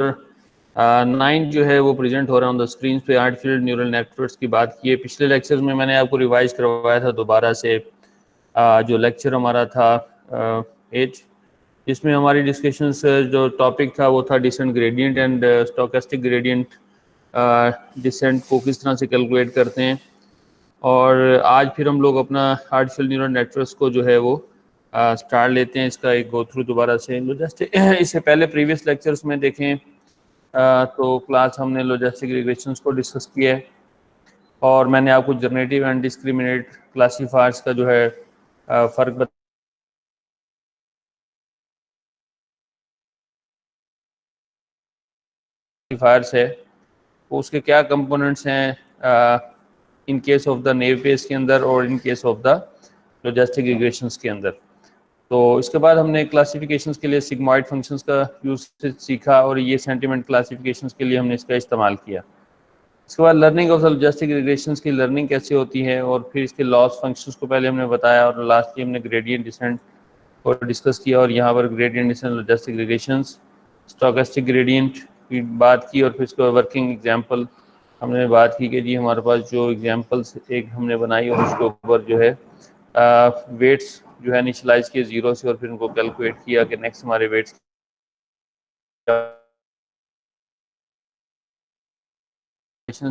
9 जो है वो प्रेजेंट हो रहा है ऑन द स्क्रीन पे। आर्टिफिशियल न्यूरल नेटवर्क्स की बात की है। पिछले लेक्चर्स में मैंने आपको रिवाइज करवाया था दोबारा से जो लेक्चर हमारा था 8, जिसमें हमारी डिस्कशंस जो टॉपिक था वो था descent gradient and stochastic gradient descent को किस तरह से कैलकुलेट करते हैं। और आज फिर हम लोग अपना आर्टिफिशियल न्यूरल नेटवर्क्स को जो है वो स्टार्ट लेते हैं, इसका एक गो थ्रू दोबारा से। जस्ट इससे पहले प्रीवियस लेक्चर्स में देखें तो क्लास हमने लॉजिस्टिक रिग्रेशंस को डिस्कस किया है और मैंने आपको जनरेटिव एंड डिस्क्रिमिनेट क्लासीफायर्स का जो है फ़र्क क्लासीफायर्स है उसके क्या कंपोनेंट्स हैं इन case of the naive page के अंदर और in case of the logistic regressions के अंदर। तो इसके बाद हमने क्लासिफिकेशंस के लिए सिग्मॉइड फंक्शंस का यूज सीखा और ये सेंटिमेंट क्लासिफिकेशंस के लिए हमने इसका इस्तेमाल किया। इसके बाद लर्निंग ऑफ लॉजिस्टिक रिग्रेशंस की लर्निंग कैसे होती है और फिर इसके लॉस फंक्शंस को पहले हमने बताया और लास्टली हमने ग्रेडियंट डिसेंट को डिस्कस किया। और यहाँ पर gradient descent logistic regressions stochastic gradient की बात की और फिर इसको वर्किंग एग्जांपल हमने बात की कि जी हमारे पास जो एग्जांपल्स एक हमने बनाई और उसके ऊपर जो है वेट्स जो है इनिशियलाइज किए 0 से और फिर उनको कैलकुलेट किया कि नेक्स्ट हमारे वेट्स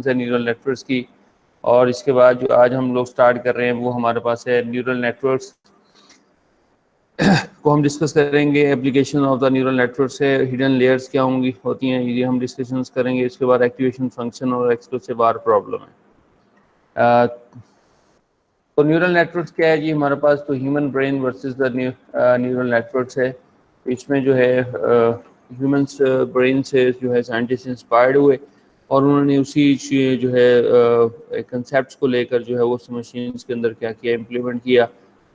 है न्यूरल नेटवर्क्स की। और इसके बाद जो आज हम लोग स्टार्ट कर रहे हैं वो हमारे पास है न्यूरल नेटवर्क्स को हम डिस्कस करेंगे। Application of the neural networks है, हिडन लेयर्स क्या होती हैं ये हम डिस्कशंस करेंगे। इसके बाद एक्टिवेशन फंक्शन और एक्सक्लूसिव आर प्रॉब्लम है। तो न्यूरल नेटवर्क्स क्या है जी हमारे पास? तो human brain versus the neural networks है। इसमें जो है ह्यूमंस ब्रेन से जो है साइंटिस्ट इंस्पायर्ड हुए और उन्होंने उसी जो है कंसेप्ट को लेकर जो है वो मशीन्स के अंदर क्या किया, इम्प्लीमेंट किया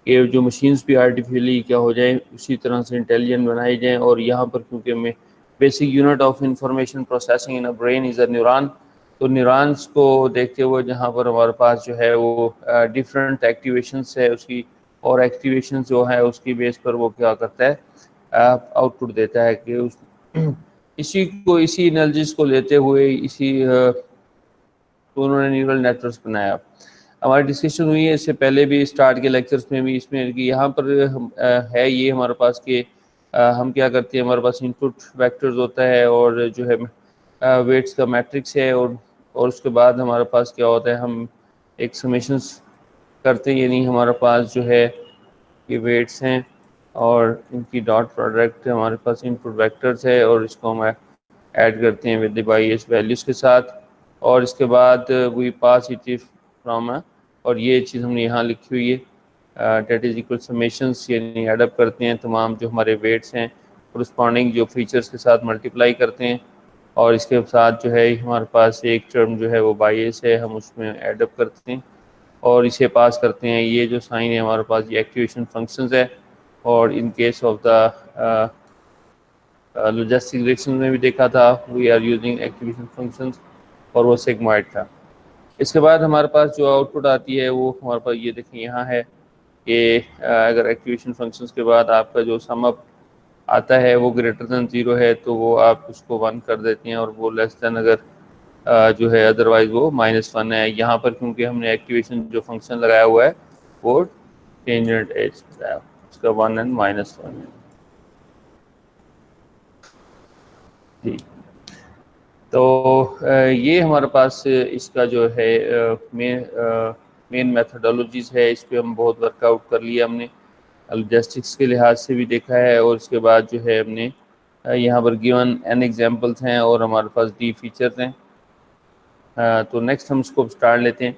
कि जो मशीन्स भी आर्टिफिशियली क्या हो जाएं उसी तरह से इंटेलिजेंट बनाई जाएं। और यहाँ पर क्योंकि मैं basic unit of information processing in a brain is a neuron, तो न्यूरॉन्स को देखते हुए जहाँ पर हमारे पास जो है वो डिफरेंट एक्टिवेशंस है उसकी, और एक्टिवेशन जो है उसकी बेस पर वो क्या करता है आउटपुट देता है कि उस इसी एनालिसिस को लेते हुए तो उन्होंने न्यूरल नेटवर्क्स बनाया। हमारी डिस्कशन हुई है इससे पहले भी स्टार्ट के लेक्चर्स में भी इसमें कि यहाँ पर है ये हमारे पास कि हम क्या करते हैं, हमारे पास इनपुट वेक्टर्स होता है और जो है वेट्स का मैट्रिक्स है और उसके बाद हमारे पास क्या होता है, हम एक समेशंस करते हैं, यानी हमारे पास जो है ये वेट्स हैं और इनकी डॉट प्रोडक्ट हमारे पास इनपुट वेक्टर्स है और इसको हम ऐड करते हैं विद द बायस वैल्यूज़ के साथ। और इसके बाद वी पास इट फ्रॉम और ये चीज़ हमने यहाँ लिखी हुई है डेट इज इक्वल समेशंस, यानी एडअप करते हैं तमाम जो हमारे वेट्स हैं कोरस्पॉन्डिंग जो फीचर्स के साथ मल्टीप्लाई करते हैं और इसके साथ जो है हमारे पास एक टर्म जो है वो बायस है हम उसमें एडअप करते हैं और इसे पास करते हैं। ये जो साइन है हमारे पास ये एक्टिवेशन फंक्शंस है और in case of the logistic regression में भी देखा था we are using activation functions और वो सिग्मॉइड था। इसके बाद हमारे पास जो आउटपुट आती है वो हमारे पास ये देखें यहाँ है कि अगर एक्टिवेशन फंक्शंस के बाद आपका जो सम अप आता है वो ग्रेटर दैन 0 है तो वो आप उसको 1 कर देते हैं और वो लेस दैन अगर जो है अदरवाइज वो -1 है। यहाँ पर क्योंकि हमने एक्टिवेशन जो फंक्शन लगाया हुआ है वो टेंजेंट एज लगाया, उसका 1 एंड -1 है जी। तो ये हमारे पास इसका जो है मेन मेथडोलॉजीज है, इस पर हम बहुत वर्कआउट कर लिया हमने, लॉजिस्टिक्स के लिहाज से भी देखा है और उसके बाद जो है हमने यहाँ पर गिवन एन एग्जांपल्स हैं और हमारे पास डी फीचर्स हैं। तो नेक्स्ट हम इसको स्टार्ट लेते हैं।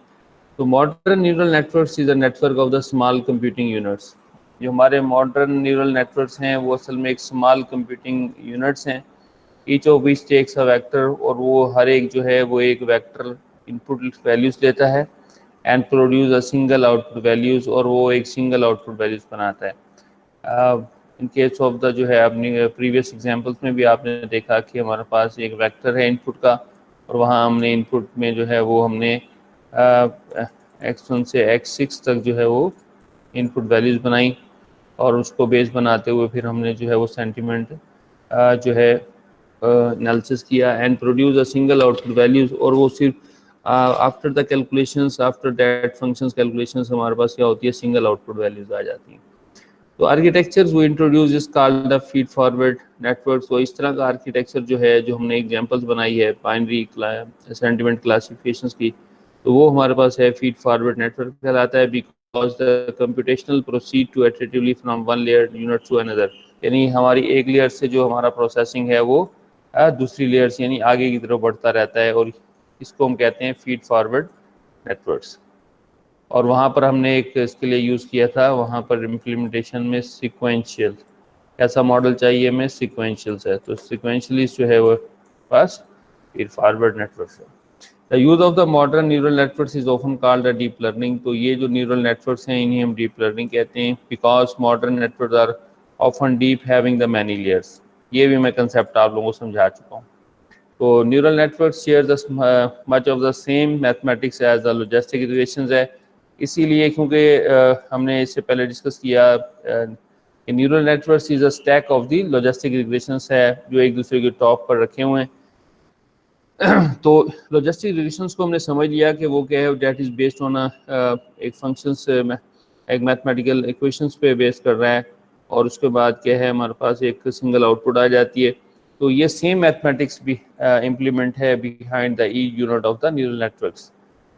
तो modern neural networks is a network of the small computing units. जो हमारे मॉडर्न न्यूरल नेटवर्क्स हैं वो असल में एक स्मॉल कंप्यूटिंग यूनिट्स हैं, each of which takes a vector, और वो हर एक जो है वो एक वेक्टर इनपुट वैल्यूज़ लेता है and produce a single output values, और वो एक सिंगल आउटपुट वैल्यूज़ बनाता है। इन केस ऑफ द जो है अपनी प्रीवियस एग्जांपल्स में भी आपने देखा कि हमारे पास एक वेक्टर है इनपुट का और वहाँ हमने इनपुट में जो है वो हमने x1 से x6 तक जो है वो इनपुट वैल्यूज़ बनाई और उसको बेस बनाते हुए फिर हमने जो है वो सेंटीमेंट जो है एनालिसिस किया and produce a single output values, और वो सिर्फ after the calculations, after that functions calculations हमारे पास क्या होती है, सिंगल आउटपुट वैल्यूज आ जाती हैं। तो आर्किटेक्चर वो introduce is called the feed forward network. तो इस तरह का आर्किटेक्चर जो है, जो हमने एग्जांपल्स बनाई है बाइनरी सेंटिमेंट क्लासिफिकेशंस की, तो वो हमारे पास है फीड फॉरवर्ड नेटवर्क कहलाता है, because the computational proceed to iteratively from one layer unit to another. यानी हमारी एक लेयर से जो हमारा प्रोसेसिंग है वो दूसरी लेयर से यानी आगे की तरफ बढ़ता रहता है, और इसको हम कहते हैं फीड फॉरवर्ड नेटवर्क्स। और वहाँ पर हमने एक इसके लिए यूज़ किया था, वहाँ पर इम्प्लीमेंटेशन में सिक्वेंशियल, ऐसा मॉडल चाहिए हमें सिक्वेंशियल से, तो सिक्वेंशियली जो है वो पास फीड फॉरवर्ड नेटवर्क है। The use of the modern neural networks is often called the deep learning. तो ये जो न्यूरल नेटवर्क्स हैं इन्हें हम डीप लर्निंग कहते हैं, because modern networks are often deep having the many layers. ये भी मैं कंसेप्ट आप लोगों को समझा चुका हूँ। तो neural network share much of the same mathematics as the logistic relations है, इसीलिए क्योंकि हमने इससे पहले डिस्कस किया कि neural network is a stack of the logistic relations है जो एक दूसरे के टॉप पर रखे हुए हैं। तो लॉजिस्टिक रिलेशंस को हमने समझ लिया कि वो क्या है, डेट इज़ बेस्ड ऑन एक फंक्शंस एक मैथमेटिकल इक्वेशंस पे बेस कर रहा है, और उसके बाद क्या है हमारे पास एक सिंगल आउटपुट आ जाती है। तो ये सेम मैथमेटिक्स भी इम्प्लीमेंट है behind the E unit of the neural networks.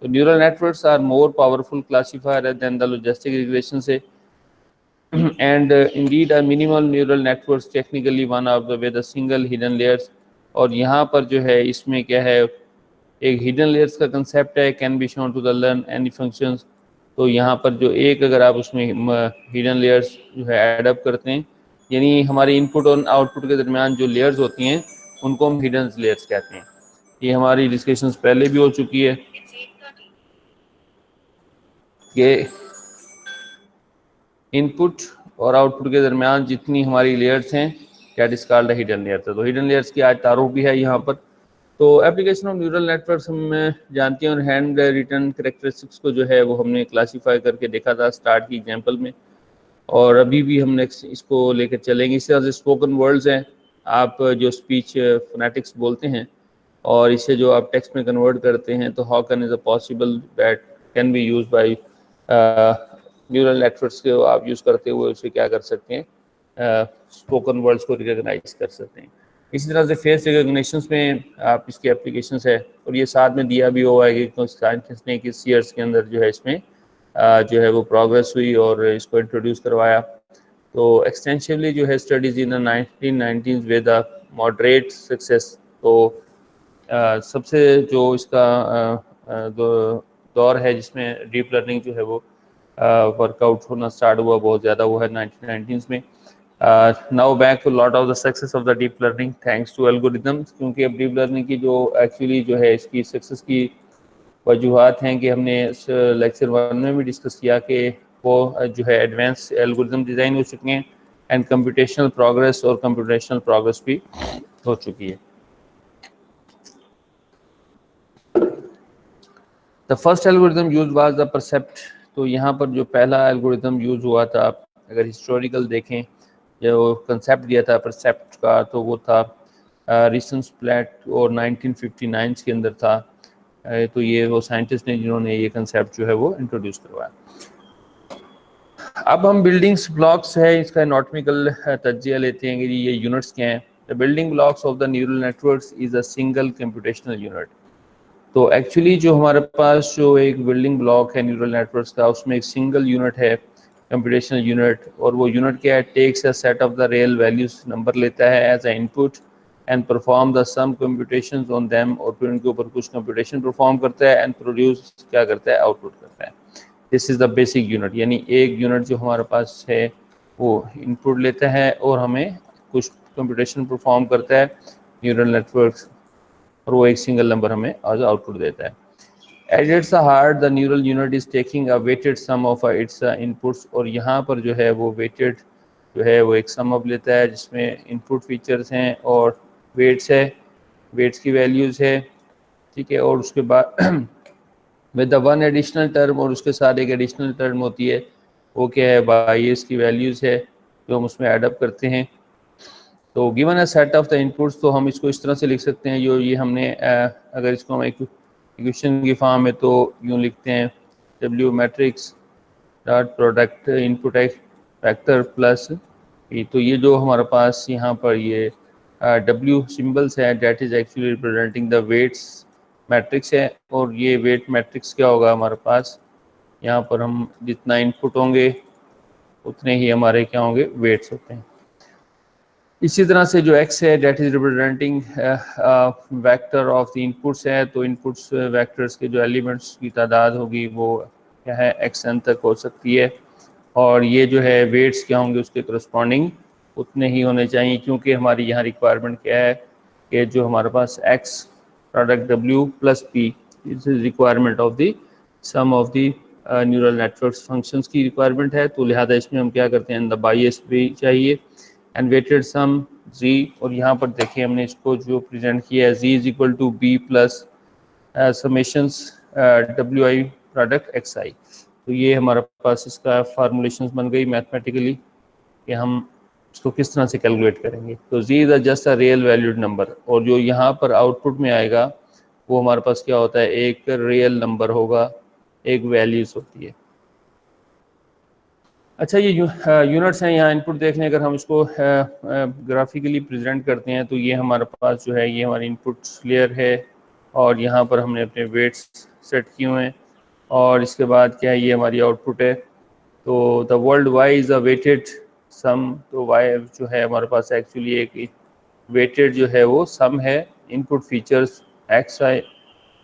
तो neural networks are more powerful classifier than the logistic relation से, and indeed a minimal neural networks technically one of the with a single hidden layers। और यहाँ पर जो है इसमें क्या है, एक हिडन लेयर्स का कंसेप्ट है, can be shown to the learn any functions. तो यहाँ पर जो एक अगर आप उसमें हिडन लेयर्स जो है एडअप करते हैं, यानी हमारे इनपुट और आउटपुट के दरमियान जो लेयर्स होती हैं उनको हम हिडन लेयर्स कहते हैं। ये हमारी डिस्कशंस पहले भी हो चुकी है कि इनपुट और आउटपुट के दरमियान जितनी हमारी लेयर्स हैं that is called hidden layers है। तो हिडन लेयर्स की आज तारुफ भी है यहाँ पर। तो एप्लीकेशन ऑफ न्यूरल नेटवर्क्स हम जानते हैं, और हैंड रिटन कैरेक्टरिस्टिक्स को जो है वो हमने क्लासीफाई करके देखा था स्टार्ट की एग्जांपल में, और अभी भी हम नेक्स्ट इसको लेकर चलेंगे। इस तरह से स्पोकन वर्ड्स हैं, आप जो स्पीच फोनेटिक्स बोलते हैं और इसे जो आप टेक्स्ट में कन्वर्ट करते हैं, तो how can is a possible that can be use by neural networks को आप यूज़ करते हुए उसे क्या कर सकते हैं, स्पोकन वर्ड्स को रिकॉग्नाइज कर सकते हैं। इसी तरह से फेस रिकॉग्निशन में आप इसकी एप्लीकेशंस है, और ये साथ में दिया भी हुआ है कि साइंटिस्ट ने किस ईयर्स के अंदर जो है इसमें जो है वो प्रोग्रेस हुई और इसको इंट्रोड्यूस करवाया। तो एक्सटेंसिवली जो है studies in the 1990s with a moderate success. तो सबसे जो इसका दौर है जिसमें डीप लर्निंग जो है वो वर्कआउट होना स्टार्ट हुआ बहुत ज़्यादा, वो है 1990s में। Now back to lot of the success of the deep learning thanks to algorithms, क्योंकि अब डीप लर्निंग की जो एक्चुअली जो है इसकी सक्सेस की वजूहत हैं कि हमने इस लेक्चर 1 में भी डिस्कस किया कि वो जो है एडवांस एल्गोरिथम डिज़ाइन हो चुके हैं एंड कंप्यूटेशनल प्रोग्रेस और कंप्यूटेशनल प्रोग्रेस भी हो चुकी है। The first algorithm use was the percept. तो यहाँ पर जो पहला एल्गोरिथम यूज हुआ था, अगर हिस्टोरिकल देखें जो कंसेप्ट दिया था परसेप्ट का, तो वो था रिसेंस प्लैट और 1959 के अंदर था। तो ये वो साइंटिस्ट ने जिन्होंने ये कंसेप्ट जो है वो इंट्रोड्यूस करवाया। अब हम बिल्डिंग्स ब्लॉक्स है इसका एनाटॉमिकल तज्जिया लेते हैं कि ये यूनिट्स क्या हैं। The building blocks of the neural networks is a single computational unit. तो एक्चुअली जो हमारे पास जो एक बिल्डिंग ब्लॉक है न्यूरल नेटवर्क्स का, उसमें एक सिंगल यूनिट है कंप्यूटेशनल यूनिट, और वो यूनिट क्या है, takes a set of the real values, number लेता है as a input and perform the some computations on them, और फिर उनके ऊपर कुछ कंप्यूटेशन परफॉर्म करता है एंड प्रोड्यूस क्या करता है, आउटपुट करता है। This is the basic unit, यानी एक यूनिट जो हमारे पास है वो इनपुट लेता है और हमें कुछ कंप्यूटेशन परफॉर्म करता है न्यूरल नेटवर्क्स, और वो एक सिंगल नंबर हमें आज आउटपुट देता है। At its heart, the neural unit is taking a weighted sum of its inputs, और यहाँ पर जो है वो weighted जो है वो एक sum up लेता है जिसमें input features हैं और weights है, weights की values है, ठीक है। और उसके बाद with the one additional term, और उसके साथ एक additional term होती है, वो क्या है, bias की values है जो हम उसमें add up करते हैं। तो given a set of the inputs, तो हम इसको इस तरह से लिख सकते हैं, जो ये हमने अगर इसको हम इक्वेशन की फॉर्म में तो यूँ लिखते हैं W matrix dot product input vector plus E. तो ये जो हमारे पास यहाँ पर ये W सिंबल्स है, that is actually representing the weights matrix है। और ये वेट मैट्रिक्स क्या होगा हमारे पास, यहाँ पर हम जितना इनपुट होंगे उतने ही हमारे क्या होंगे, वेट्स होते हैं। इसी तरह से जो x है that is representing vector of the inputs है, तो इनपुट्स वेक्टर्स के जो एलिमेंट्स की तादाद होगी वो क्या है, xn तक हो सकती है। और ये जो है वेट्स क्या होंगे उसके करस्पॉन्डिंग उतने ही होने चाहिए, क्योंकि हमारी यहाँ रिक्वायरमेंट क्या है कि जो हमारे पास x product w plus p is requirement of the sum of the neural networks functions की रिक्वायरमेंट है। तो लिहाजा इसमें हम क्या करते हैं, द बायस भी चाहिए एंड वेटेड सम z। और यहाँ पर देखिए हमने इसको जो प्रेजेंट किया है, z is equal to b plus summations wi product xi। तो ये हमारे पास इसका फार्मूलेशंस बन गई मैथमेटिकली कि हम इसको किस तरह से कैलकुलेट करेंगे। तो z is just a real valued number, और जो यहाँ पर आउटपुट में आएगा वो हमारे पास क्या होता है, एक रियल नंबर होगा, एक वैल्यूज होती है। अच्छा, ये यूनिट्स हैं, यहाँ इनपुट देख लें। अगर हम इसको ग्राफिकली प्रेजेंट करते हैं तो ये हमारे पास जो है ये हमारी इनपुट लेयर है, और यहाँ पर हमने अपने वेट्स सेट किए हुए हैं, और इसके बाद क्या है, ये हमारी आउटपुट है। तो the world Y is a weighted sum. तो वाई जो है हमारे पास एक्चुअली एक वेटेड जो है वो सम है इनपुट फीचर्स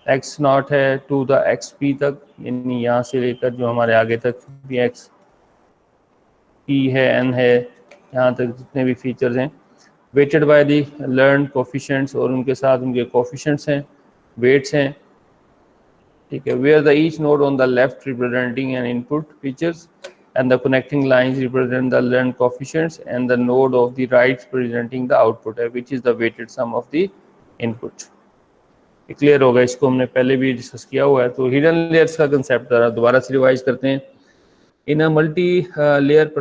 एक्स नॉट है टू द एक्स पी तक, यानी यहाँ से लेकर जो हमारे आगे तक भी एक्स पी है, एन है, यहाँ तक जितने भी फीचर्स हैं, weighted by the learn coefficients, और उनके साथ उनके कोफिशिएंट्स हैं, वेट्स हैं, ठीक है। Where the each node on the left representing an input features and the connecting lines represent the learned coefficients, and the node of the right representing the output है, which is the weighted sum of the input। Clear होगा, इसको हमने पहले भी discuss किया हुआ है। तो हिडन लेयर्स का कंसेप्ट दोबारा से रिवाइज करते हैं। In a multi layer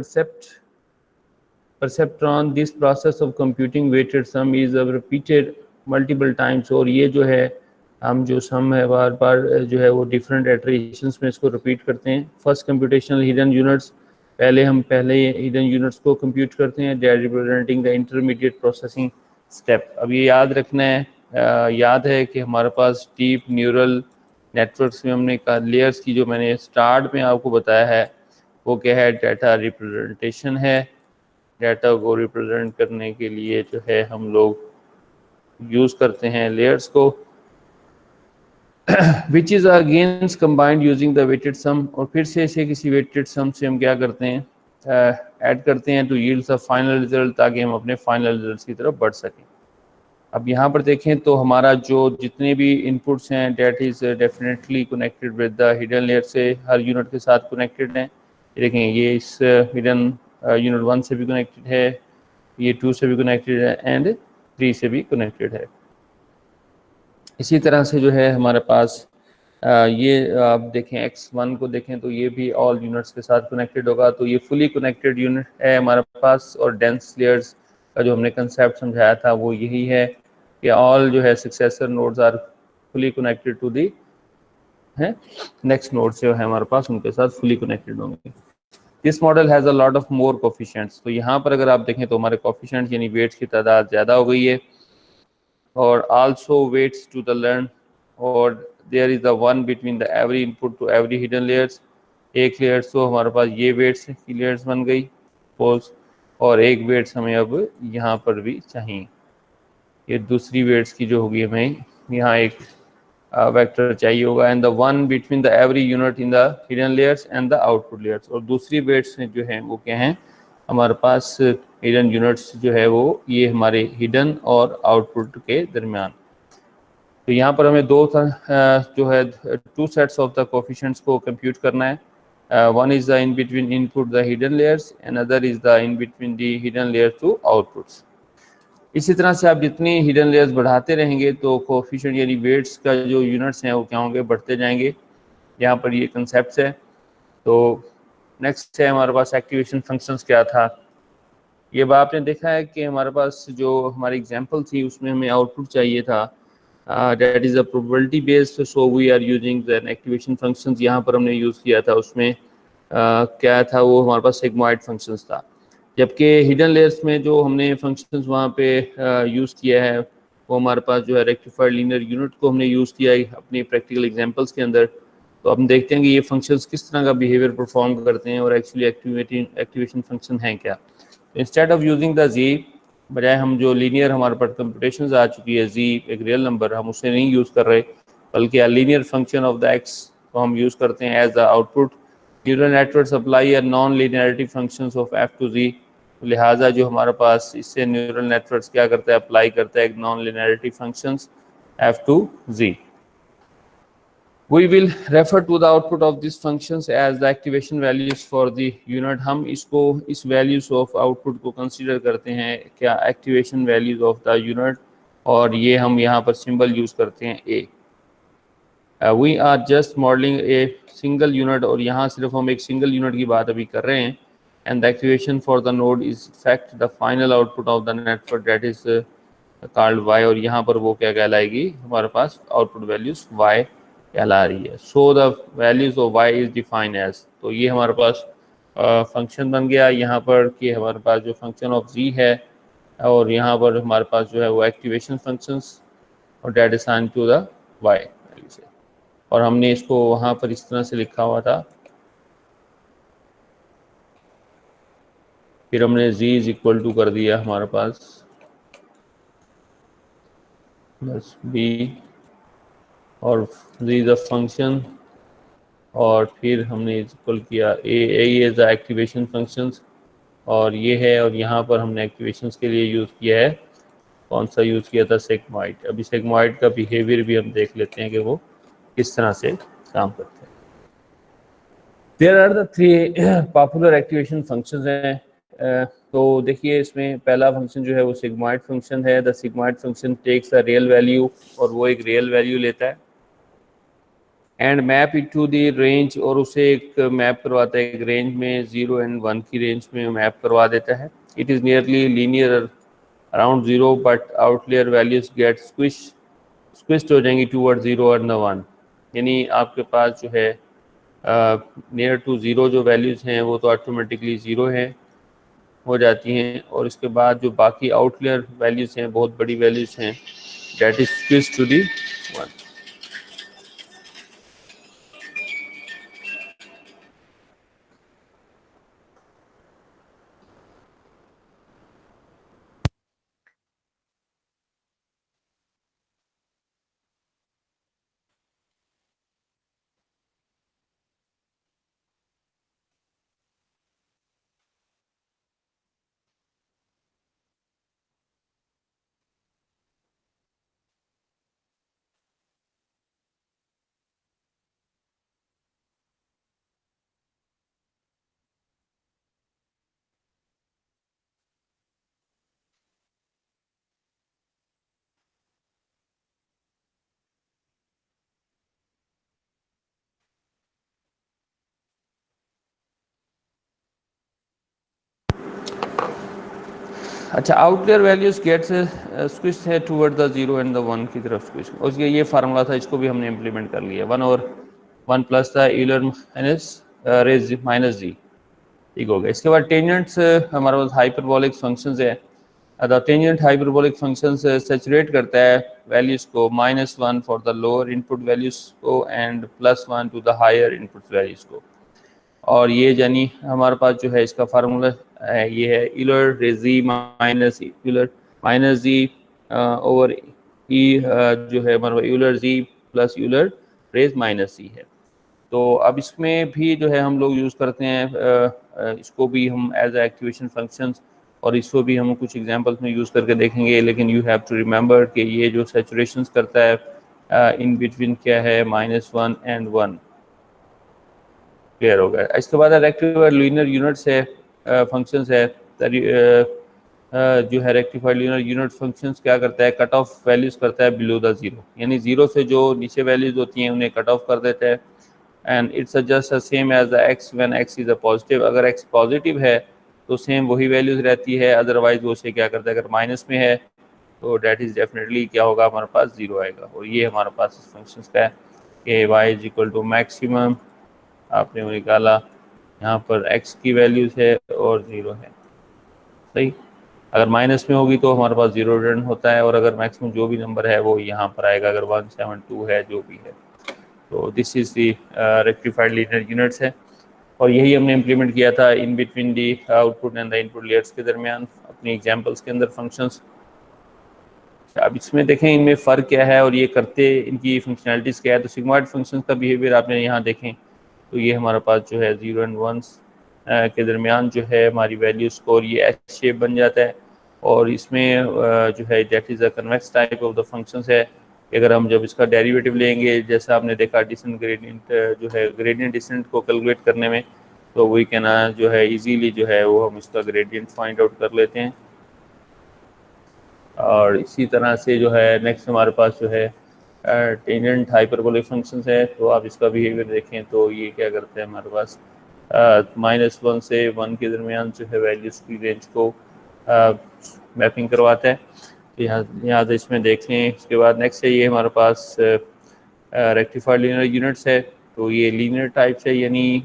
perceptron, this process of computing weighted sum is repeated multiple times। और ये जो है हम जो सम है बार बार जो है वो डिफरेंट इटरेशंस में इसको रिपीट करते हैं। फर्स्ट कंप्यूटेशनल हिडन यूनिट्स, पहले हिडन यूनिट्स को कंप्यूट करते हैं, that representing the intermediate processing step. अब ये याद रखना है, याद है कि हमारे पास डीप न्यूरल नेटवर्क्स में हमने लेयर्स की जो मैंने स्टार्ट में आपको बताया है वो क्या है, डाटा रिप्रेजेंटेशन है। डाटा को रिप्रेजेंट करने के लिए जो है हम लोग यूज़ करते हैं लेयर्स को, which is again combined using the weighted sum. और फिर से इसे किसी वेटेड सम से हम क्या करते हैं, ऐड करते हैं to yield a final result, ताकि हम अपने फाइनल रिजल्ट की तरफ बढ़ सकें। अब यहाँ पर देखें तो हमारा जो जितने भी इनपुट्स हैं that is definitely connected with the hidden layer से, हर यूनिट के साथ कनेक्टेड हैं। देखें ये इस हिडन यूनिट 1 से भी कनेक्टेड है, ये 2 से भी कनेक्टेड है, एंड 3 से भी कनेक्टेड है। इसी तरह से जो है हमारे पास ये आप देखें x1 को देखें तो ये भी ऑल यूनिट्स के साथ कनेक्टेड होगा। तो ये फुली कनेक्टेड यूनिट है हमारे पास। और डेंस लेयर्स का जो हमने कंसेप्ट समझाया था वो यही है कि ऑल जो है successor nodes are fully connected to the है नेक्स्ट नोड से है हमारे पास, उनके साथ फुली कनेक्टेड होंगे। This model has a lot of more coefficients. तो यहाँ पर अगर आप देखें तो हमारे कोफिशिएंट्स यानी वेट्स की तादाद ज़्यादा हो गई है, और also weights to the learn, और there is the one between the every input to every hidden layers. एक लेयर्स तो हमारे पास ये वेट्स की लेयर्स बन गई पोल्स, और एक वेट्स हमें अब यहाँ पर भी चाहिए। ये दूसरी वेट्स की जो होगी हमें यहाँ एक वेक्टर चाहिए होगा, and the one between the every unit in the hidden layers and the output layers. और दूसरी वेट्स जो हैं वो क्या हैं, हमारे पास हिडन यूनिट्स जो है वो ये हमारे हिडन और आउटपुट के दरमियान। तो यहाँ पर हमें दो जो है 2 सेट्स ऑफ द कोफिशिएंट्स को कंप्यूट करना है। One is the in between input the hidden layers, and other is the in between the hidden layers to outputs. इसी तरह से आप जितनी हिडन लेयर्स बढ़ाते रहेंगे तो कोफिशिएंट यानी वेट्स का जो यूनिट्स हैं वो क्या होंगे, बढ़ते जाएंगे। यहाँ पर ये कंसेप्ट है। तो नेक्स्ट है हमारे पास एक्टिवेशन फंक्शंस क्या था। ये बात आपने देखा है कि हमारे पास जो हमारी एग्जांपल थी उसमें हमें आउटपुट चाहिए था, that is a probability based, so we are using the activation functions. यहाँ पर हमने यूज़ किया था उसमें क्या था, वो हमारे पास सिग्मॉइड फंक्शंस था। जबकि हिडन लेयर्स में जो हमने फंक्शंस वहाँ पे यूज़ किया है वो हमारे पास जो है रेक्टिफाइड लीनियर यूनिट को हमने यूज़ किया है अपनी प्रैक्टिकल एग्जांपल्स के अंदर। तो हम देखते हैं कि ये फंक्शंस किस तरह का बिहेवियर परफॉर्म करते हैं और एक्चुअली एक्टिवेशन फंक्शन हैं क्या। इंस्टेड ऑफ यूजिंग द जी, बजाय हम जो लीनियर हमारे पास कंप्यूटेशन आ चुकी है जी एक रियल नंबर, हम उसे नहीं यूज़ कर रहे, बल्कि linear function of the X को हम यूज़ करते हैं as the output. Neural network supply non linearity functions of F to G. लिहाजा जो हमारे पास इससे न्यूरल नेटवर्क्स क्या करता है, अप्लाई करता है non linearity functions F to G. We will refer to the output of these functions as the activation values for the unit। हम इसको इस values of output को consider करते हैं क्या activation values of the unit, और ये हम यहाँ पर symbol use करते हैं A। We are just modeling a single unit, और यहाँ सिर्फ हम एक single unit की बात अभी कर रहे हैं। And the activation for the node is in fact the final output of the network, that is called Y, और यहाँ पर वो क्या कहलाएगी, हमारे पास output values Y कहला रही है। So the values of y is defined as, तो ये हमारे पास फंक्शन बन गया यहाँ पर कि हमारे पास जो फंक्शन ऑफ z है, और यहाँ पर हमारे पास जो है वो एक्टिवेशन फंक्शंस, और that assign to the y value से। और हमने इसको वहाँ पर इस तरह से लिखा हुआ था, फिर हमने z इज इक्वल टू कर दिया हमारे पास प्लस b, और z इज अ फंक्शन, और फिर हमने इक्वल किया ए इज द एक्टिवेशन फंक्शंस, और ये है, और यहाँ पर हमने एक्टिवेशंस के लिए यूज़ किया है, कौन सा यूज़ किया था, सेगमॉइड। अभी सेगमॉइड का बिहेवियर भी हम देख लेते हैं कि वो किस तरह से काम करते हैं। There are the three popular activation functions हैं। तो देखिए इसमें पहला फंक्शन जो है वो सिग्मॉइड फंक्शन है। The sigmoid function takes a real value, और वो एक रियल वैल्यू लेता है, and map it to the range, और उसे एक मैप करवाता है एक रेंज में, 0 एंड 1 की रेंज में मैप करवा देता है। It is nearly linear around 0, but outlier values get squished हो जाएंगी टूवर्ड 0 और 1। यानी आपके पास जो है नियर टू 0 जो वैल्यूज़ हैं वो तो ऑटोमेटिकली 0 हैं हो जाती हैं, और इसके बाद जो बाकी आउटलेयर वैल्यूज़ हैं, बहुत बड़ी वैल्यूज़ हैं, डेट इज स्क्विस्ड टू दी 1। अच्छा, आउटलेयर वैल्यूज गेट्स स्विच है टूवर्ड द 0 एंड द 1 की तरफ स्विच, और ये फार्मूला था, इसको भी हमने इम्प्लीमेंट कर लिया। 1 और 1 प्लस था Euler minus raise minus G, ठीक हो गया। इसके बाद टेंजेंट्स हमारे पास हाइपरबोलिक फंक्शंस है। The tangent hyperbolic functions saturate करता है वैल्यूज को, -1 for the lower input values को and +1 to the higher input values को। और ये यानी हमारे पास जो है इसका फार्मूला है, ये है यूलर रेजी माइनस यूलर माइनस जी ओवर ई, जो है हमारा यूलर जी प्लस यूलर रेज माइनस सी है। तो अब इसमें भी जो है हम लोग यूज़ करते हैं इसको भी हम एज ए एक्टिवेशन फंक्शंस, और इसको भी हम कुछ एग्जांपल्स में यूज़ करके देखेंगे। लेकिन यू हैव टू रिमेंबर कि ये जो सैचुरेशंस करता है इन बिटवीन क्या है, -1 एंड 1। क्लियर हो गया। इसके बाद रेक्टिफाइड लीनियर यूनिट्स है, फंक्शंस है, जो है रेक्टिफाइड लीनियर यूनिट फंक्शंस क्या करता है, कट ऑफ वैल्यूज करता है बिलो द 0, यानी 0 से जो नीचे वैल्यूज होती हैं उन्हें कट ऑफ कर देता है। And it's just same as the X when X is a positive. अगर एक्स पॉजिटिव है तो सेम वही वैल्यूज रहती है, अदरवाइज वो उसे क्या करता है, अगर माइनस में है तो डेट इज़ डेफिनेटली क्या होगा, हमारे पास 0 आएगा। और ये हमारे पास इस फंक्शन का है कि y is equal to maximum, आपने वो निकाला, यहाँ पर x की वैल्यूज है और 0 है, सही। अगर माइनस में होगी तो हमारे पास 0 रिटर्न होता है, और अगर मैक्सिमम जो भी नंबर है वो यहाँ पर आएगा, अगर 172 है जो भी है। तो this is the rectified linear units है, और यही हमने इम्प्लीमेंट किया था in between the output and the input layers के दरमियान अपनी एग्जांपल्स के अंदर फंक्शंस। अब इसमें देखें इनमें फ़र्क क्या है और ये करते इनकी फंक्शनैलिटीज़ क्या है। तो सिग्मॉइड फंक्शंस का बिहेवियर आपने यहाँ देखें तो ये हमारे पास जो है 0 एंड 1 के दरमियान जो है हमारी वैल्यूज़ को, और ये एच शेप बन जाता है, और इसमें जो है that is a convex type of the functions है। अगर हम जब इसका डेरिवेटिव लेंगे, जैसा आपने देखा डिसेंट ग्रेडियंट जो है ग्रेडियंट डिसेंट को कैलकुलेट करने में, तो वी कैन जो है इजीली जो है वो हम इसका ग्रेडियंट फाइंड आउट कर लेते हैं। और इसी तरह से जो है नेक्स्ट हमारे पास जो है टेंजेंट हाइपरबोलिक फंक्शंस है। तो आप इसका बिहेवियर देखें तो ये क्या करते हैं, हमारे पास -1 से 1 के दरमियान जो है वैल्यूज़ की रेंज को मैपिंग करवाता है। तो यहाँ से इसमें देखें। इसके बाद नेक्स्ट है ये हमारे पास रेक्टिफाइड लीनियर यूनिट्स है। तो ये लीनियर टाइप है, यानी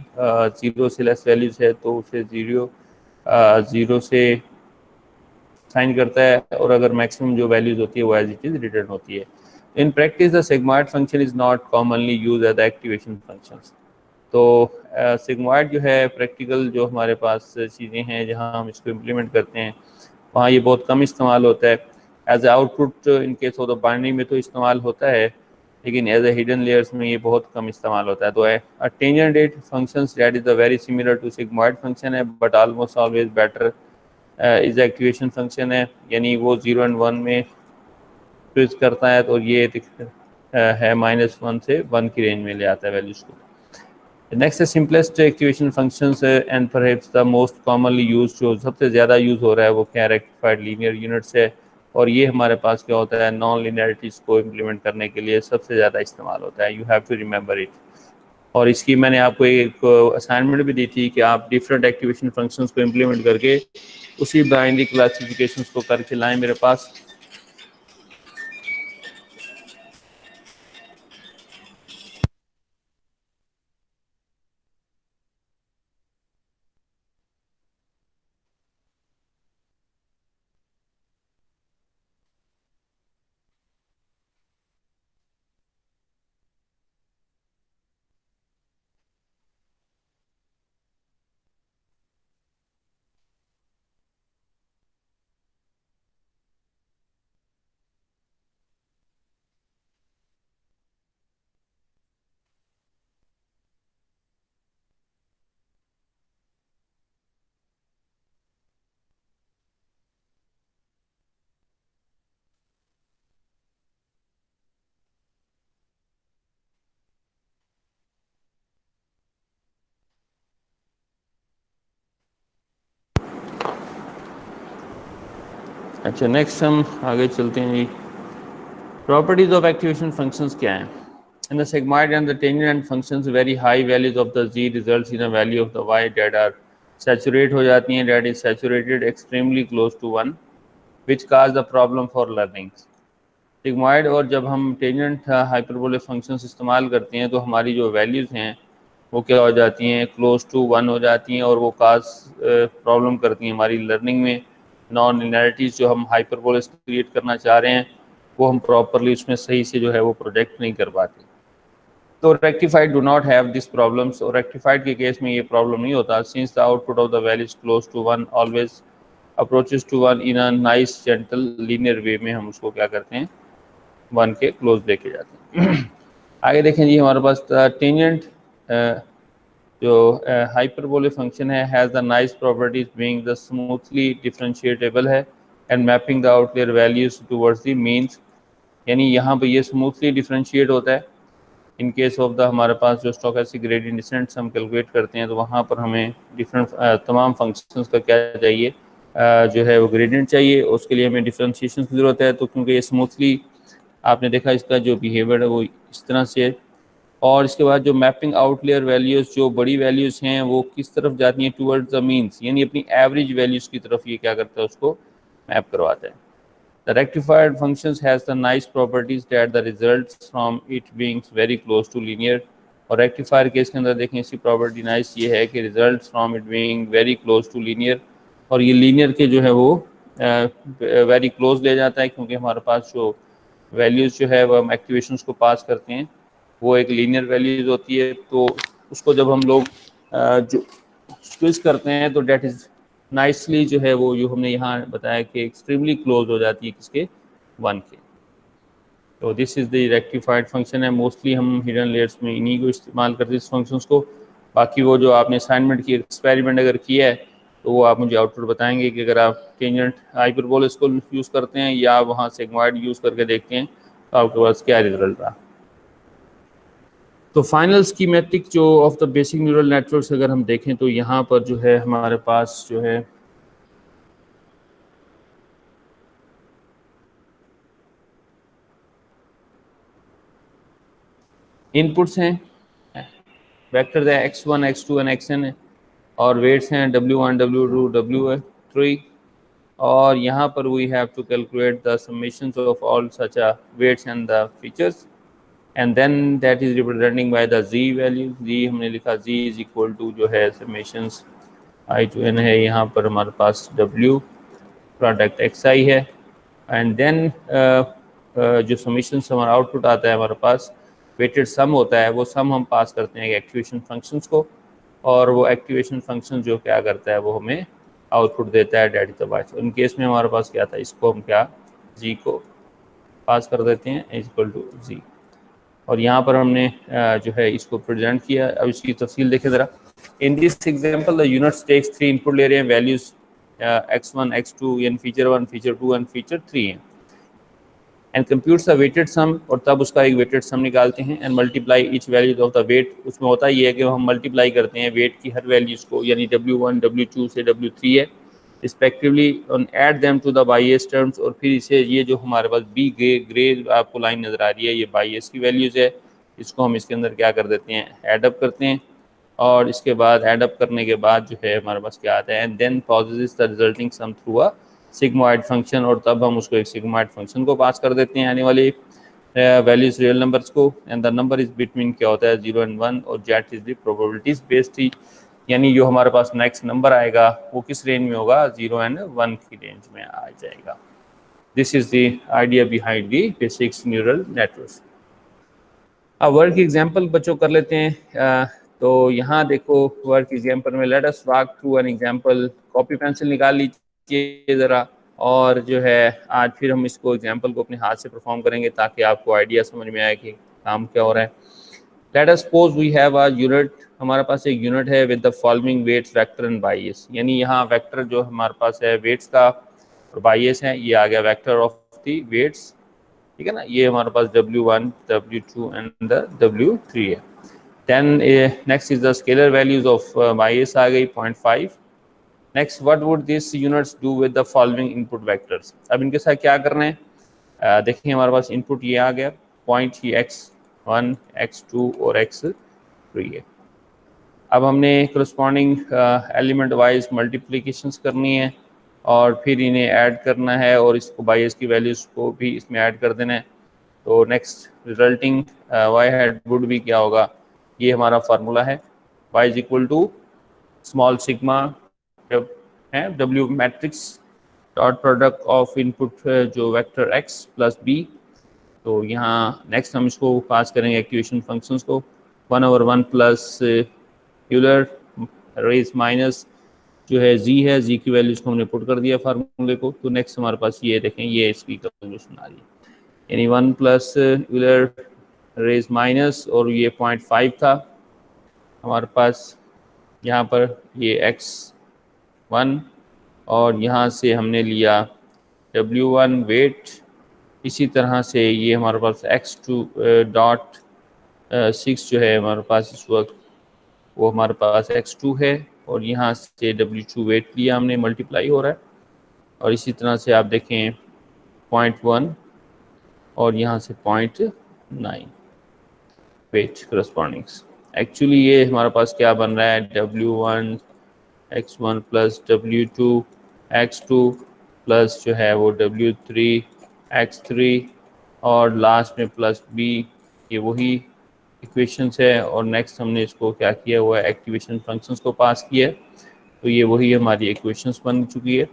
0 से लेस वैल्यूज़ है तो उसे 0 से साइन करता है, और अगर मैक्सिमम जो वैल्यूज होती है वो एज इट इज रिटर्न होती है। In practice the sigmoid function is not commonly use as the activation functions. तो सिग्मॉइड जो है प्रैक्टिकल जो हमारे पास चीज़ें हैं जहां हम इसको इम्प्लीमेंट करते हैं वहाँ ये बहुत कम इस्तेमाल होता है। As a output in case of the binary में तो इस्तेमाल होता है, लेकिन एज ए हिडन लेयर्स में ये बहुत कम इस्तेमाल होता है। तो tangent functions that is the very similar to sigmoid function है, but almost always better is activation function है, यानी वो 0 एंड 1 में स्विच करता है, तो ये है -1 से 1 की रेंज में ले आता है वैल्यूज को। नेक्स्ट है simplest activation functions and perhaps the most commonly use, जो सबसे ज़्यादा यूज़ हो रहा है वो क्या, रेक्टिफाइड लीनियर यूनिट्स है। और ये हमारे पास क्या होता है, नॉन लिनियरिटीज़ को इम्प्लीमेंट करने के लिए सबसे ज़्यादा इस्तेमाल होता है। You have to remember it. और इसकी मैंने आपको एक असाइनमेंट भी दी थी कि आप डिफरेंट एक्टिवेशन फंक्शंस को इम्प्लीमेंट करके उसी बाइनरी क्लासिफिकेशंस को करके लाएं मेरे पास। अच्छा, नेक्स्ट हम आगे चलते हैं जी। प्रॉपर्टीज ऑफ एक्टिवेशन फंक्शंस क्या हैं? In the sigmoid and the tangent functions very high values of the z results in a value of the y that are saturate हो जाती हैं, that is saturated extremely close to 1 which cause the problem for learning। Sigmoid और जब हम tangent hyperbolic functions इस्तेमाल करते हैं तो हमारी जो वैल्यूज़ हैं वो क्या हो जाती हैं, क्लोज टू 1 हो जाती हैं, और वो काज प्रॉब्लम करती हैं हमारी लर्निंग में। नॉन लिनियरिटीज़ जो हम हाइपरबोलिक क्रिएट करना चाह रहे हैं वो हम प्रॉपरली उसमें सही से जो है वो प्रोजेक्ट नहीं कर पाते। तो rectified do not have this problems, और रेक्टिफाइड के केस में ये प्रॉब्लम नहीं होता, since the output of the value is close to 1 always approaches to 1 in a nice gentle linear way में हम उसको क्या करते हैं, 1 के क्लोज लेके जाते हैं। आगे देखें जी, हमारे पास टेंजेंट जो हाइपरबोलिक फंक्शन है has the nice properties being the smoothly differentiable है and mapping the outlier values towards the means, यानी यहाँ पे ये स्मूथली डिफरेंशिएट होता है। इन केस ऑफ द हमारे पास जो स्टोकेस्टिक ग्रेडियंट डिसेंट्स हम कैलकुलेट करते हैं तो वहाँ पर हमें डिफरेंट तमाम फंक्शंस का क्या चाहिए, जो है वो ग्रेडियंट चाहिए, उसके लिए हमें डिफरेंशिएशन की ज़रूरत है। तो क्योंकि ये स्मूथली, आपने देखा इसका जो बिहेवियर है वो इस तरह से और इसके बाद जो मैपिंग आउटलेयर वैल्यूज़, जो बड़ी वैल्यूज़ हैं वो किस तरफ जाती हैं, टूवर्ड्स द मीन्स, यानी अपनी एवरेज वैल्यूज़ की तरफ ये क्या करता है, उसको मैप करवाता है। The rectified functions has the nice properties that the results from it being very close to linear. और रेक्टिफायर केस के अंदर देखें इसकी प्रॉपर्टी नाइस ये है कि results from it being very close to linear, और ये लीनियर के जो है वो वेरी क्लोज ले जाता है, क्योंकि हमारे पास जो वैल्यूज़ जो है वो हम एक्टिवेशंस को पास करते हैं वो एक लीनियर वैल्यूज़ होती है। तो उसको जब हम लोग जो स्विच करते हैं तो डेट इज़ नाइसली जो है वो जो हमने यहाँ बताया कि एक्सट्रीमली क्लोज हो जाती है किसके, 1 के। तो this is the rectified function है। मोस्टली हम हिडन लेयर्स में इन्हीं को इस्तेमाल करते हैं इस फंक्शंस को। बाकी वो जो आपने असाइनमेंट की एक्सपेरिमेंट अगर किया है तो वो आप मुझे आउटपुट बताएंगे कि अगर आप टेंजेंट हाइपरबोला को यूज़ करते हैं या वहाँ सिग्मॉइड यूज़ करके देखते हैं तो आपके पास क्या रिजल्ट रहा। तो फाइनल स्कीमेटिक जो of the basic neural networks अगर हम देखें तो यहाँ पर जो है हमारे पास जो है इनपुट्स हैं, वेक्टर्स है x1 x2 एंड xn है, और वेट्स हैं w1 w2 w3, और यहाँ पर we have to calculate the summations of all such weights and the features, and then that is representing by the z value. z हमने लिखा z is equal to जो है सम्मेशंस i to n है, यहाँ पर हमारे पास w प्रोडक्ट xi है, and then जो समीशन हमारा आउटपुट आता है हमारे पास वेटेड सम होता है, वो सम हम पास करते हैं एक्टिवेशन फंक्शंस को, और वो एक्टिवेशन फंक्शन जो क्या करता है वो हमें आउटपुट देता है that the bytes. In case में हमारे पास क्या था, इसको हम क्या जी को पास कर देते हैं इक्वल टू जी, और यहाँ पर हमने जो है इसको प्रेजेंट किया। अब इसकी तफसील देखें ज़रा। In this example the units takes 3 input ले रहे हैं, वैल्यूज x1 x2 यानी फीचर 1 फीचर 2 एंड फीचर 3 हैं, and computes the weighted sum, और तब उसका एक वेटेड सम निकालते हैं, and multiply each values of the weight. उसमें होता ये है कि हम मल्टीप्लाई करते हैं वेट की हर वैल्यूज़ को, यानी w1 w2 से w3 है रिस्पेक्टिवली, और add them to the bias terms, और फिर इसे ये जो हमारे पास बी ग्रे आपको लाइन नज़र आ रही है, ये बाईएस की वैल्यूज़ है, इसको हम इसके अंदर क्या कर देते हैं, एडअप करते हैं, और इसके बाद एडअप करने के बाद जो है हमारे पास क्या आता है, and then passes the resulting sum through a sigmoid function, और तब हम उसको एक सिग्मॉइड फंक्शन को पास कर देते हैं आने वाली वैल्यूज रियल नंबर्स को, and the number is between क्या होता है 0 and 1, और jet is the probabilities based थी, यानी जो हमारे पास नेक्स्ट नंबर आएगा वो किस रेंज में होगा, 0 and 1 की रेंज में आ जाएगा। This is the idea behind the basics neural networks. अब वर्क एग्जाम्पल बच्चों कर लेते हैं। तो यहाँ देखो वर्क एग्जाम्पल में let us walk through an example. Copy pencil निकाल लीजिए ज़रा, और जो है आज फिर हम इसको एग्जाम्पल को अपने हाथ से परफॉर्म करेंगे ताकि आपको आइडिया समझ में आए कि काम क्या हो रहा है। Let us suppose we have a unit, हमारे पास एक यूनिट है with the following weights vector and bias, यानी यहाँ वेक्टर जो हमारे पास है वेट्स का और बाईएस है, ये आ गया वेक्टर ऑफ द वेट्स, ठीक है ना। ये हमारे पास w1 w2 and the w3 है। Then next is the scalar values of bias आ गई 0.5। Next what would this units do with the following input vectors. अब इनके साथ क्या करना है, देखिए हमारे पास इनपुट ये आ गया, पॉइंट ही x1 x2 और x3 है। अब हमने करस्पॉन्डिंग एलिमेंट वाइज मल्टीप्लिकेशंस करनी है, और फिर इन्हें ऐड करना है, और इसको बाईएस की वैल्यूज़ को भी इसमें ऐड कर देना है। तो next resulting Y hat would भी क्या होगा, ये हमारा फार्मूला है, y is equal to small sigma है w matrix dot product of input जो वेक्टर x प्लस b। तो यहाँ नेक्स्ट हम इसको पास करेंगे एक्टिवेशन फंक्शंस को, 1/1 प्लस यूलर रेज माइनस जो है z है, z की वैल्यूज को हमने पुट कर दिया फार्मूले को। तो नेक्स्ट हमारे पास ये देखें, ये इसकी कैलकुलेशन आ रही है, यानी 1 प्लस यूलर रेज माइनस, और ये 0.5 था हमारे पास यहाँ पर, ये x1, और यहाँ से हमने लिया w1 वेट, इसी तरह से ये हमारे पास x2 डॉट 6 जो है हमारे पास इस वक्त वो हमारे पास x2 है, और यहाँ से w2 वेट लिया हमने, मल्टीप्लाई हो रहा है, और इसी तरह से आप देखें 0.1 और यहाँ से 0.9। वेट करस्पॉन्डिंग्स। एक्चुअली ये हमारे पास क्या बन रहा है, W1 x1 plus W2 x2 plus जो है वो W3 x3 और लास्ट में प्लस B, ये वही इक्वेशंस है। और नेक्स्ट हमने इसको क्या किया हुआ है, एक्टिवेशन फंक्शंस को पास किया है, तो ये वही हमारी इक्वेशंस बन चुकी है।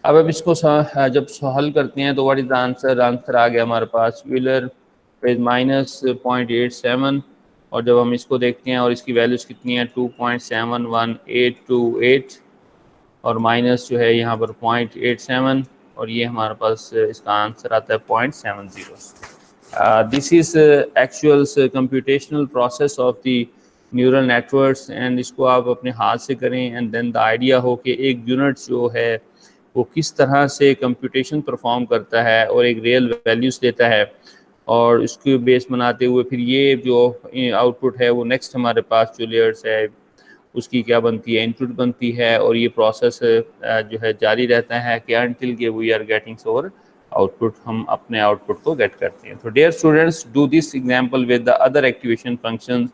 अब इसको जब हल करते हैं तो what is the answer, answer आ गया हमारे पास व्हीलर इज -0.87। और जब हम इसको देखते हैं और इसकी वैल्यूज कितनी है 2.71828 और माइनस जो है यहाँ पर 0.87 और ये हमारे पास इसका आंसर आता है 0.70। This is actual computational process of the neural networks and इसको आप अपने हाथ से करें एंड देन द आइडिया हो कि एक यूनिट जो है वो किस तरह से कंप्यूटेशन परफॉर्म करता है और एक रियल वैल्यूज देता है और इसके बेस बनाते हुए फिर ये जो आउटपुट है वो नेक्स्ट हमारे पास जो लेयर्स है उसकी क्या बनती है, इनपुट बनती है और ये प्रोसेस जो है जारी रहता है कि अनटिल के we are getting over output, हम अपने आउटपुट को गेट करते हैं। तो dear students, do this example with the other activation functions.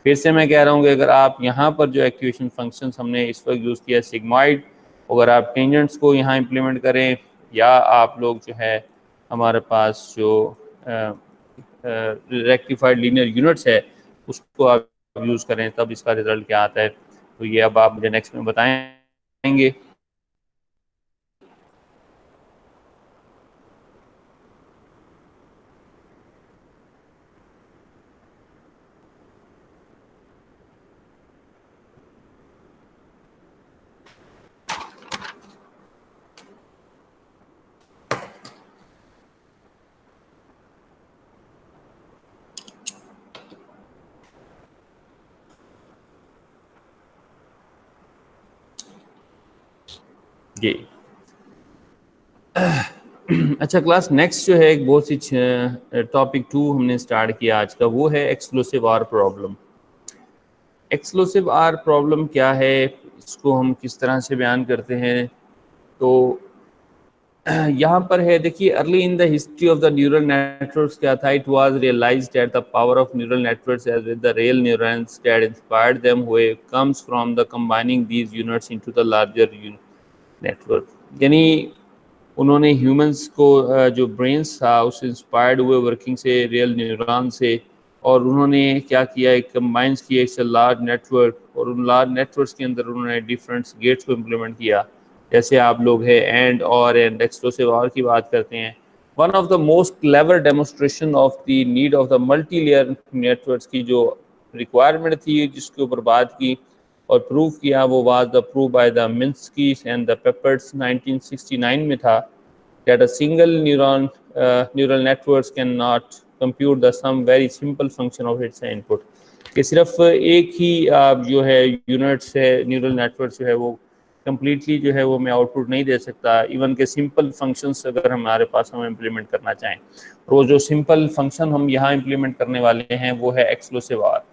फिर से मैं कह रहा हूँ कि अगर आप यहाँ पर जो एक्टिवेशन फंक्शंस हमने इस वक्त यूज़ किया सिग्मॉइड, अगर आप टेंजेंट्स को यहाँ इम्प्लीमेंट करें या आप लोग जो है हमारे पास जो रेक्टिफाइड लीनियर यूनिट्स है उसको आप यूज़ करें, तब इसका रिजल्ट क्या आता है, तो ये अब आप मुझे नेक्स्ट में बताएंगे। जी अच्छा क्लास, नेक्स्ट जो है एक बहुत सी टॉपिक 2 हमने स्टार्ट किया आज का, वो है exclusive or problem. Exclusive or problem क्या है, इसको हम किस तरह से बयान करते हैं, तो यहाँ पर है देखिए, early in the history of the neural networks क्या था, it was realised that the power of neural networks as with the real neurons that inspired them हुए comes from the combining these units into the larger network. यानी उन्होंने humans को जो brains था उससे inspired हुए वर्किंग से, real neuron से, और उन्होंने क्या किया, एक कंबाइंस किया एक लार्ज नेटवर्क, और उन लार्ज नेटवर्क्स के अंदर उन्होंने डिफरेंट गेट्स को इम्प्लीमेंट किया। जैसे आप लोग है एंड और एंड एक्सक्लूसिव और की बात करते हैं। One of the most clever demonstration of the need of the multi layer networks की जो रिक्वायरमेंट थी जिसके ऊपर बात की और प्रूव किया, वो was the prove by the Minsky and the Papert's 1969 में था, that a single neural networks cannot compute the some very simple function of its input, कि सिर्फ एक ही जो है यूनिट्स है न्यूरल नेटवर्क जो है वो कम्प्लीटली जो है वो मैं आउटपुट नहीं दे सकता, इवन के सिंपल फंक्शंस अगर हमारे पास हम इम्प्लीमेंट करना चाहें। और वो जो सिंपल फंक्शन हम यहाँ इम्प्लीमेंट करने वाले हैं वो है एक्सक्लूसिव आर।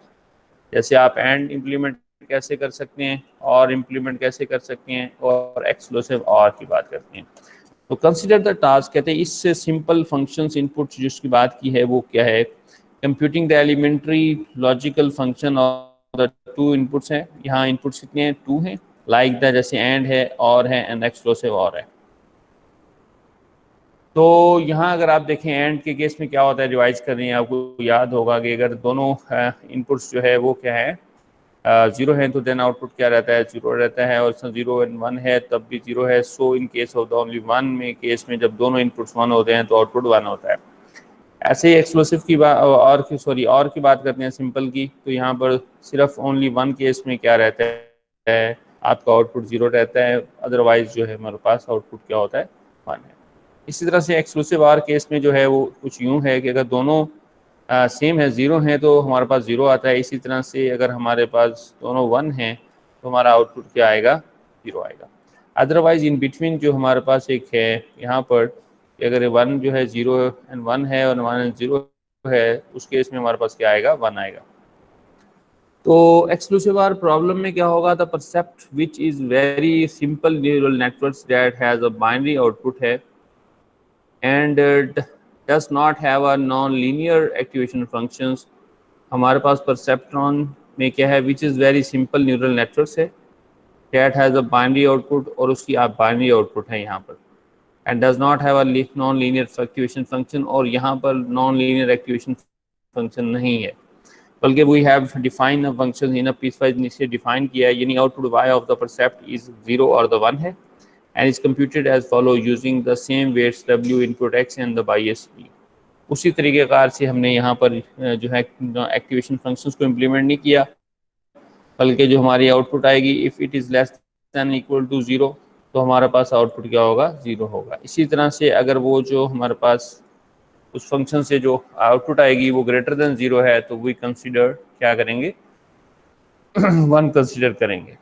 जैसे आप एंड इम्प्लीमेंट कैसे कर सकते हैं और इम्प्लीमेंट कैसे कर सकते हैं और एक्सक्लूसिव आर की बात करते हैं। तो कंसिडर द टास्क, कहते हैं इससे सिंपल फंक्शंस इनपुट जिसकी बात की है वो क्या है, computing the elementary logical function of the two inputs हैं। यहाँ इनपुट्स कितने हैं, 2 हैं, लाइक द जैसे एंड है और है एंड एक्सक्लूसिव और है। तो यहाँ अगर आप देखें एंड के केस में क्या होता है, रिवाइज कर रहे हैं, आपको याद होगा कि अगर दोनों इनपुट्स जो है वो क्या है, 0 है, तो देन आउटपुट क्या रहता है, 0 रहता है, और 0 एंड 1 है तब भी 0 है। So in case of the only 1 में केस में जब दोनों इनपुट्स 1 होते हैं तो आउटपुट 1 होता है। ऐसे ही एक्सक्लूसिव की बात और की बात करते हैं सिंपल की, तो यहाँ पर सिर्फ ओनली 1 केस में क्या रहता है, आपका आउटपुट 0 रहता है, अदरवाइज जो है हमारे पास आउटपुट क्या होता है, 1 है। इसी तरह से एक्सक्लूसिव आर केस में जो है वो कुछ यूँ है कि अगर दोनों सेम है, 0 है, तो हमारे पास 0 आता है। इसी तरह से अगर हमारे पास दोनों 1 हैं तो हमारा आउटपुट क्या आएगा, 0 आएगा। अदरवाइज इन बिटवीन जो हमारे पास एक है यहाँ पर, अगर 1 जो है 0 एंड 1 है और 1 एंड 0 है, उस केस में हमारे पास क्या आएगा, 1 आएगा। तो एक्सक्लूसिव आर प्रॉब्लम में क्या होगा, the percept which is very simple neural networks that has a binary output है, and does not have a non linear activation functions. हमारे पास परसेप्ट्रॉन में क्या है, which is very simple neural network है, that has a binary output और उसकी आप बाइनरी आउटपुट है यहाँ पर, and does not have a non linear activation function, और यहाँ पर नॉन लीनियर एक्टिवेशन फंक्शन नहीं है, बल्कि we have define a function in a piecewise नीचे डिफाइन किया है, यानी output y of the percept is 0 और द 1 है, and is computed as follow using the same weights w input x and the bias b। उसी तरीक़ेकार से हमने यहाँ पर जो है एक्टिवेशन फंक्शंस को इम्प्लीमेंट नहीं किया, बल्कि जो हमारी आउटपुट आएगी if it is less than equal to 0 तो हमारे पास आउटपुट क्या होगा, 0 होगा। इसी तरह से अगर वो जो हमारे पास उस फंक्शन से जो आउटपुट आएगी वो ग्रेटर देन 0 है तो वी कंसीडर क्या करेंगे 1 कंसीडर करेंगे।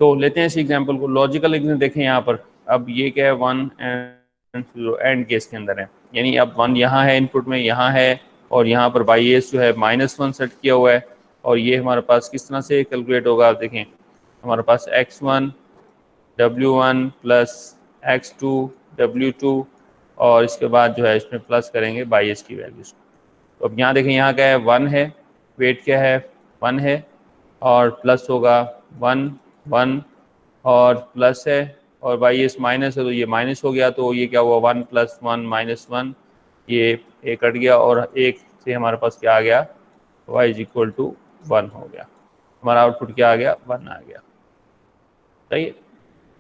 तो लेते हैं इस एग्जांपल को, लॉजिकल एग्जांपल देखें यहाँ पर। अब ये क्या है, 1 एंड 0 एंड केस के अंदर है, यानी अब 1 यहाँ है इनपुट में, यहाँ है, और यहाँ पर बाई एस जो है -1 सेट किया हुआ है, और ये हमारे पास किस तरह से कैलकुलेट होगा, आप देखें हमारे पास x1 w1 plus x2 w2, और इसके बाद जो है इसमें प्लस करेंगे बाई एस की वैल्यूज। तो अब यहाँ देखें, यहाँ क्या है 1 है, वेट क्या है 1 है, और प्लस होगा 1 1 और प्लस है, और बाई एस माइनस है तो ये माइनस हो गया, तो ये क्या हुआ 1 + 1 - 1, ये एक कट गया, और एक से हमारे पास क्या आ गया y = 1 हो गया, हमारा आउटपुट क्या आ गया 1 आ गया। सही है।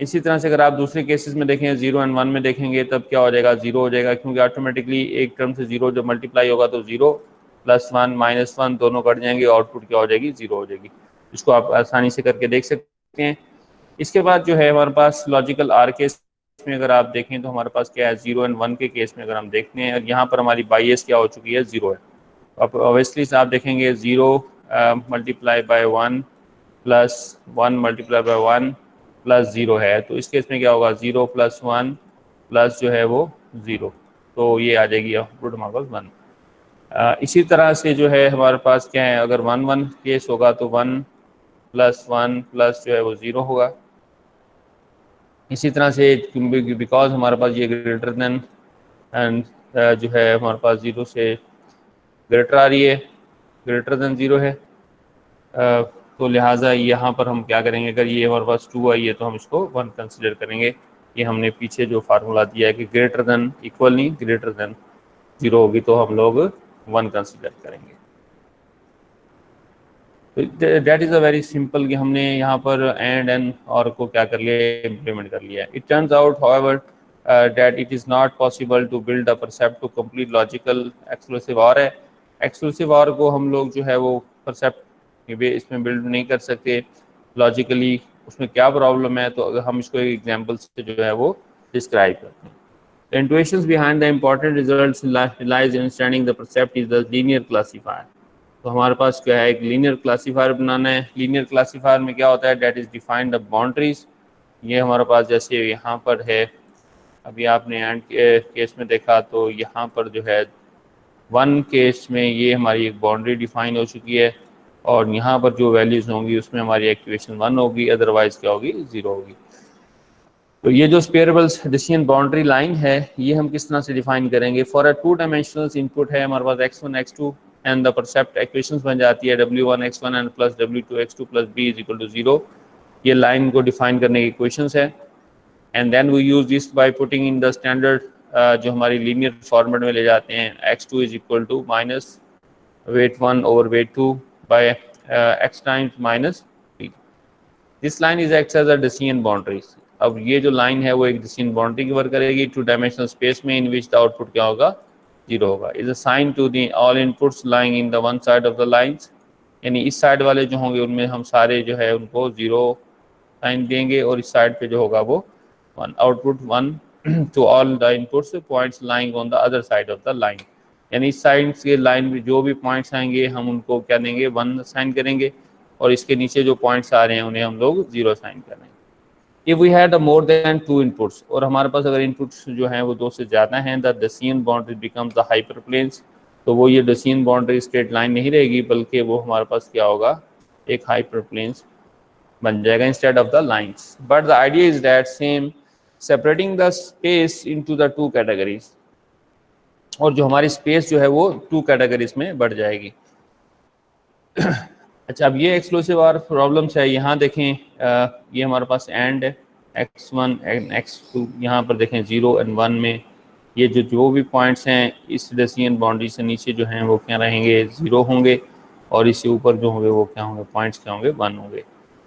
इसी तरह से अगर आप दूसरे केसेस में देखें 0 एंड 1 में देखेंगे तब क्या हो जाएगा, 0 हो जाएगा, क्योंकि ऑटोमेटिकली एक टर्म से 0 जब मल्टीप्लाई होगा तो 0 + 1 - 1 दोनों कट जाएंगे, आउटपुट क्या हो जाएगी 0 हो जाएगी। इसको आप आसानी से करके देख सकते हैं। इसके बाद जो है हमारे पास लॉजिकल आर केस में अगर आप देखें तो हमारे पास क्या है 0 एंड 1 के केस में अगर हम देखते हैं, यहाँ पर हमारी बाई एस क्या हो चुकी है 0 है। अब ऑब्वियसली से आप देखेंगे 0 × 1 + 1 × 1 + 0 है, तो इस केस में क्या होगा 0 + 1 प्लस जो है वो 0, तो ये आ जाएगी आउटपुट हमारे पास 1। इसी तरह से जो है हमारे पास क्या है, अगर 1 1 केस होगा तो 1 + 1 प्लस जो है वो 0 होगा। इसी तरह से बिकॉज हमारे पास ये ग्रेटर देन एंड जो है हमारे पास 0 से ग्रेटर आ रही है, ग्रेटर देन 0 है, तो लिहाजा यहाँ पर हम क्या करेंगे, अगर ये हमारे पास 2 आई है तो हम इसको 1 कंसिडर करेंगे। ये हमने पीछे जो फार्मूला दिया है कि ग्रेटर देन इक्वल नहीं, ग्रेटर देन 0 होगी तो हम लोग 1 कंसिडर करेंगे। तो that is a very simple कि हमने यहाँ पर एंड और को क्या कर लिया, इम्प्लीमेंट कर लिया है। It turns out however that it is not possible to build a percept to complete logical exclusive OR है। exclusive OR को हम लोग जो है वो percept इसमें बिल्ड नहीं कर सकते लॉजिकली, उसमें क्या प्रॉब्लम है, तो अगर हम इसको एक एग्जांपल से जो है वो डिस्क्राइब करते हैं। The intuitions behind the important results lies in understanding the percept is the linear classifier। तो हमारे पास क्या है, एक लीनियर क्लासीफायर बनाना है। लीनियर क्लासीफायर में क्या होता है, that is defined the boundaries. ये हमारे पास जैसे यहाँ पर है, अभी आपने एंड केस में देखा तो यहाँ पर जो है 1 केस में ये हमारी एक बाउंड्री डिफाइन हो चुकी है, और यहाँ पर जो वैल्यूज़ होंगी उसमें हमारी एक्टिवेशन 1 होगी, अदरवाइज़ क्या होगी 0 होगी। तो ये जो स्पेयरेबल्स डिसीजन बाउंड्री लाइन है ये हम किस तरह से डिफाइन करेंगे। फॉर अ 2 डायमेंशनल इनपुट है हमारे पास x1 x2 and the percept equations बन जाती है w1 x1 and plus w2 x2 plus b = 0। ये लाइन को डिफाइन करने की इक्वेशंस है, and then we use this by putting in the standard जो हमारी लीनियर फॉर्मेट में ले जाते हैं, x2 = minus weight 1 over weight 2 by x times minus b। This line is acts as a decision boundary. अब ये जो लाइन है वो एक डिसीजन बाउंड्री की वर्क करेगी 2 डायमेंशनल स्पेस में, इन विच द आउटपुट क्या होगा 0 होगा। Is assign to the all inputs lying in the one side of the lines, यानी इस साइड वाले जो होंगे उनमें हम सारे जो है उनको 0 साइन देंगे, और इस साइड पे जो होगा वो 1, output 1 to all the inputs points lying on the other side of the line, यानी इस साइड के लाइन में जो भी पॉइंट्स आएंगे हम उनको क्या देंगे 1 साइन करेंगे, और इसके नीचे जो पॉइंट्स आ रहे हैं उन्हें हम लोग 0 साइन कर रहे हैं। If we had more than 2 inputs, और हमारे पास अगर इनपुट्स जो हैं वो 2 से ज़्यादा हैं, the decision boundary becomes the hyperplanes, तो वो ये डिसीजन बाउंड्री स्ट्रेट लाइन नहीं रहेगी, बल्कि वो हमारे पास क्या होगा एक हाइपरप्लेन्स बन जाएगा instead of the lines. But the idea is that same, separating the space into the 2 categories. और जो हमारी स्पेस जो है वो 2 कैटेगरीज में बढ़ जाएगी। अच्छा, अब ये एक्सक्लूसिव आर प्रॉब्लम्स है। यहाँ देखें ये हमारे पास एंड x1 एंड x2, यहाँ पर देखें 0 और 1 में ये जो भी पॉइंट्स हैं इस डेसियन बाउंड्री से नीचे जो हैं वो क्या रहेंगे, 0 होंगे, और इससे ऊपर जो होंगे वो क्या होंगे, पॉइंट्स क्या होंगे, 1 होंगे।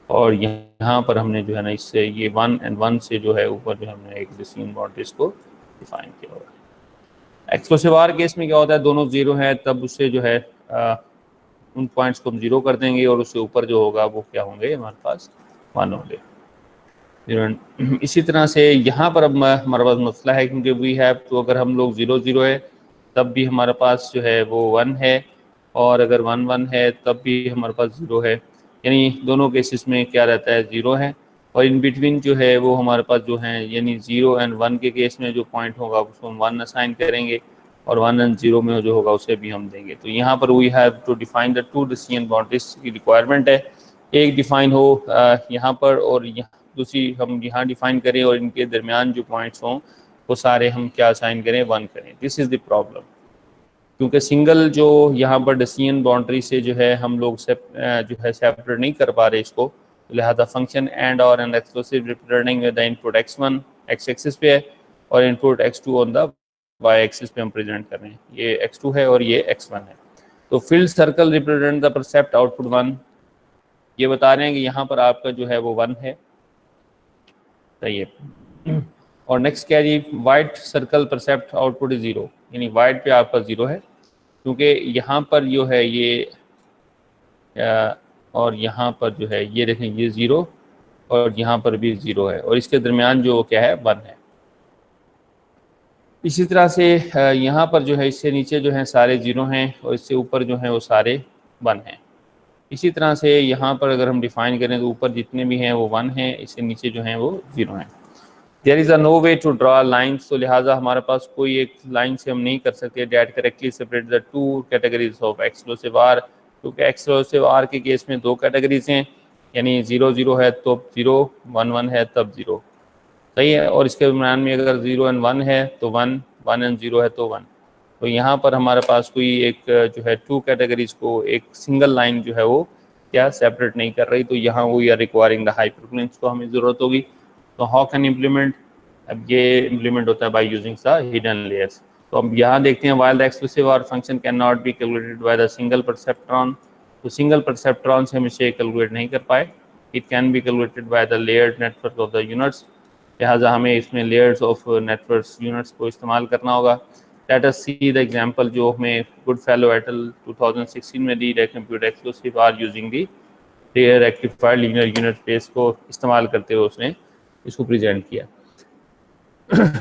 और यहाँ पर हमने जो है ना इससे ये 1 और 1 से जो है ऊपर जो हमने एक डेसियन बाउंड्रीज को डिफाइन किया होगा। एक्सक्लूसिव आर केस में क्या होता है, दोनों 0 हैं, तब उससे जो है उन पॉइंट्स को हम 0 कर देंगे और उससे ऊपर जो होगा वो क्या होंगे, हमारे पास 1 होंगे। इसी तरह से यहाँ पर अब हमारे पास मसला है, क्योंकि वी हैव तो अगर हम लोग 0 0 है तब भी हमारे पास जो है वो 1 है, और अगर 1 1 है तब भी हमारे पास 0 है, यानी दोनों केसेस में क्या रहता है, 0 है। और इन बिटवीन जो है वो हमारे पास जो है, यानी 0 और 1 के केस में जो पॉइंट होगा उसको हम 1 असाइन करेंगे, और 1 और 0 में जो होगा उसे भी हम देंगे। तो यहाँ पर we have to define the 2 decision boundaries की रिक्वायरमेंट है, एक डिफाइन हो यहाँ पर और दूसरी हम यहाँ डिफाइन करें, और इनके दरमियान जो पॉइंट्स हों वो सारे हम क्या असाइन करें, 1 करें। दिस इज़ द प्रॉब्लम, क्योंकि सिंगल जो यहाँ पर डेसियन बाउंड्री से जो है हम लोग जो है सेपरेट नहीं कर पा रहे इसको, लिहाजा फंक्शन एंड और and exclusive representing the input x1 x axis पे है और input x2 on the y axis पे हम प्रेजेंट कर रहे हैं, ये x2 है और ये x1 है। तो filled circle represent the percept output 1, ये बता रहे हैं कि यहाँ पर आपका जो है वो 1 है, सही है। और नेक्स्ट क्या है जी, वाइट सर्कल परसेप्ट आउटपुट 0, यानी वाइट पे आपका 0 है, क्योंकि यहाँ पर जो है ये और यहाँ पर जो है ये देखें ये 0 और यहाँ पर भी 0 है, और इसके दरमियान जो क्या है 1 है। इसी तरह से यहाँ पर जो है इससे नीचे जो है सारे 0 हैं और इससे ऊपर जो है वो सारे 1 हैं। इसी तरह से यहाँ पर अगर हम डिफाइन करें तो ऊपर जितने भी हैं वो 1 हैं, इससे नीचे जो हैं वो 0 हैं। There is a no way to draw lines, तो लिहाजा हमारे पास कोई एक लाइन से हम नहीं कर सकते that correctly separate the 2 categories of exclusive or, क्योंकि एक्सक्लूसिव आर के केस में 2 कैटेगरीज हैं, यानी 0 0 है तो 0, 1 1 है तब 0, सही है। और इसके दरम्यान में अगर 0 और 1 है तो 1, 1 और 0 है तो 1। तो यहाँ पर हमारे पास कोई एक जो है 2 कैटेगरीज को एक सिंगल लाइन जो है वो क्या सेपरेट नहीं कर रही, तो यहाँ वो आर रिक्वायरिंग द हाइपरप्लेन्स को हमें ज़रूरत होगी। तो हाउ कैन इम्प्लीमेंट, अब ये इम्प्लीमेंट होता है by using the hidden layers. तो अब यहाँ देखते हैं, while the exclusive or function can not be calculated by the single perceptron, तो सिंगल परसेप्ट्रॉन से हम इसे कैलकुलेट नहीं कर पाए। It can be calculated by the layered network of the units, लिहाजा हमें इसमें लेयर्स ऑफ नेटवर्क्स यूनिट्स को इस्तेमाल करना होगा। Let us see the example जो हमें गुडफेलो एट अल 2016 में दी है, computer exclusive or using the layer rectified linear unit space को इस्तेमाल करते हुए उसने इसको प्रेजेंट किया।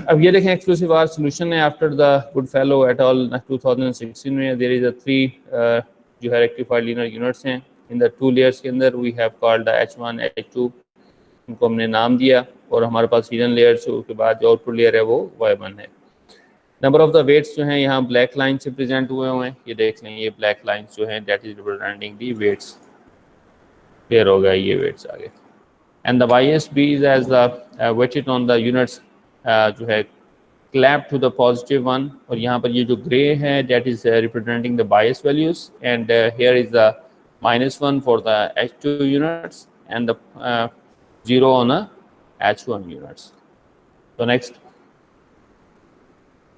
अब ये देखें एक्सक्लूसिव आर सोल्यूशन है after the Goodfellow at all 2016 में। देयर इज अ 3 जो है रेक्टिफाइड लीनियर यूनिट्स हैं इन द 2 लेयर्स के अंदर, we have called the H1 H2, उनको हमने नाम दिया, और हमारे पास हिडन लेयर्स के बाद जो आउटपुट लेयर है वो Y1 है। नंबर ऑफ द वेट्स जो हैं यहाँ ब्लैक लाइन से प्रेजेंट हुए हैं, ये देख लें, ये ब्लैक लाइन्स जो हैं that is representing the weights, clear हो गया ये वेट्स आगे। And the bias B is as the weighted on the units जो है क्लैप टू द पॉजिटिव 1, और यहाँ पर ये जो ग्रे है that is representing the bias values, and here is the -1 for the H2 units and the 0 on a H1 units. So next,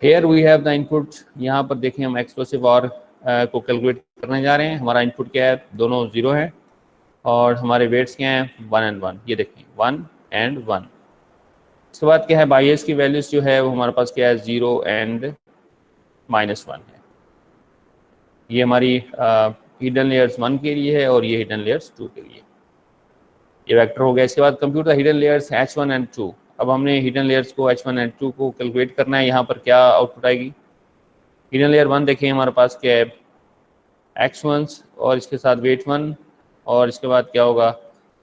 here we have the input, यहाँ पर देखें हम एक्सक्लूसिव आर को कैलकुलेट करने जा रहे हैं। हमारा इनपुट क्या है, दोनों 0 है, और हमारे वेट्स क्या हैं 1 और 1, ये देखें 1 और 1। इसके बाद क्या है, बायस की वैल्यूज जो है वो हमारे पास क्या है 0 और -1 है। ये हमारी हिडन लेयर्स 1 के लिए है और ये हिडन लेयर्स 2 के लिए, ये वेक्टर हो गया। इसके बाद compute the hidden layers H1 और 2। अब हमने हिडन लेयर्स को H1 और 2 को कैलकुलेट करना है। यहाँ पर क्या आउटपुट आएगी, हिडन लेयर 1 देखिए हमारे पास क्या है X1 और इसके साथ वेट 1, और इसके बाद क्या होगा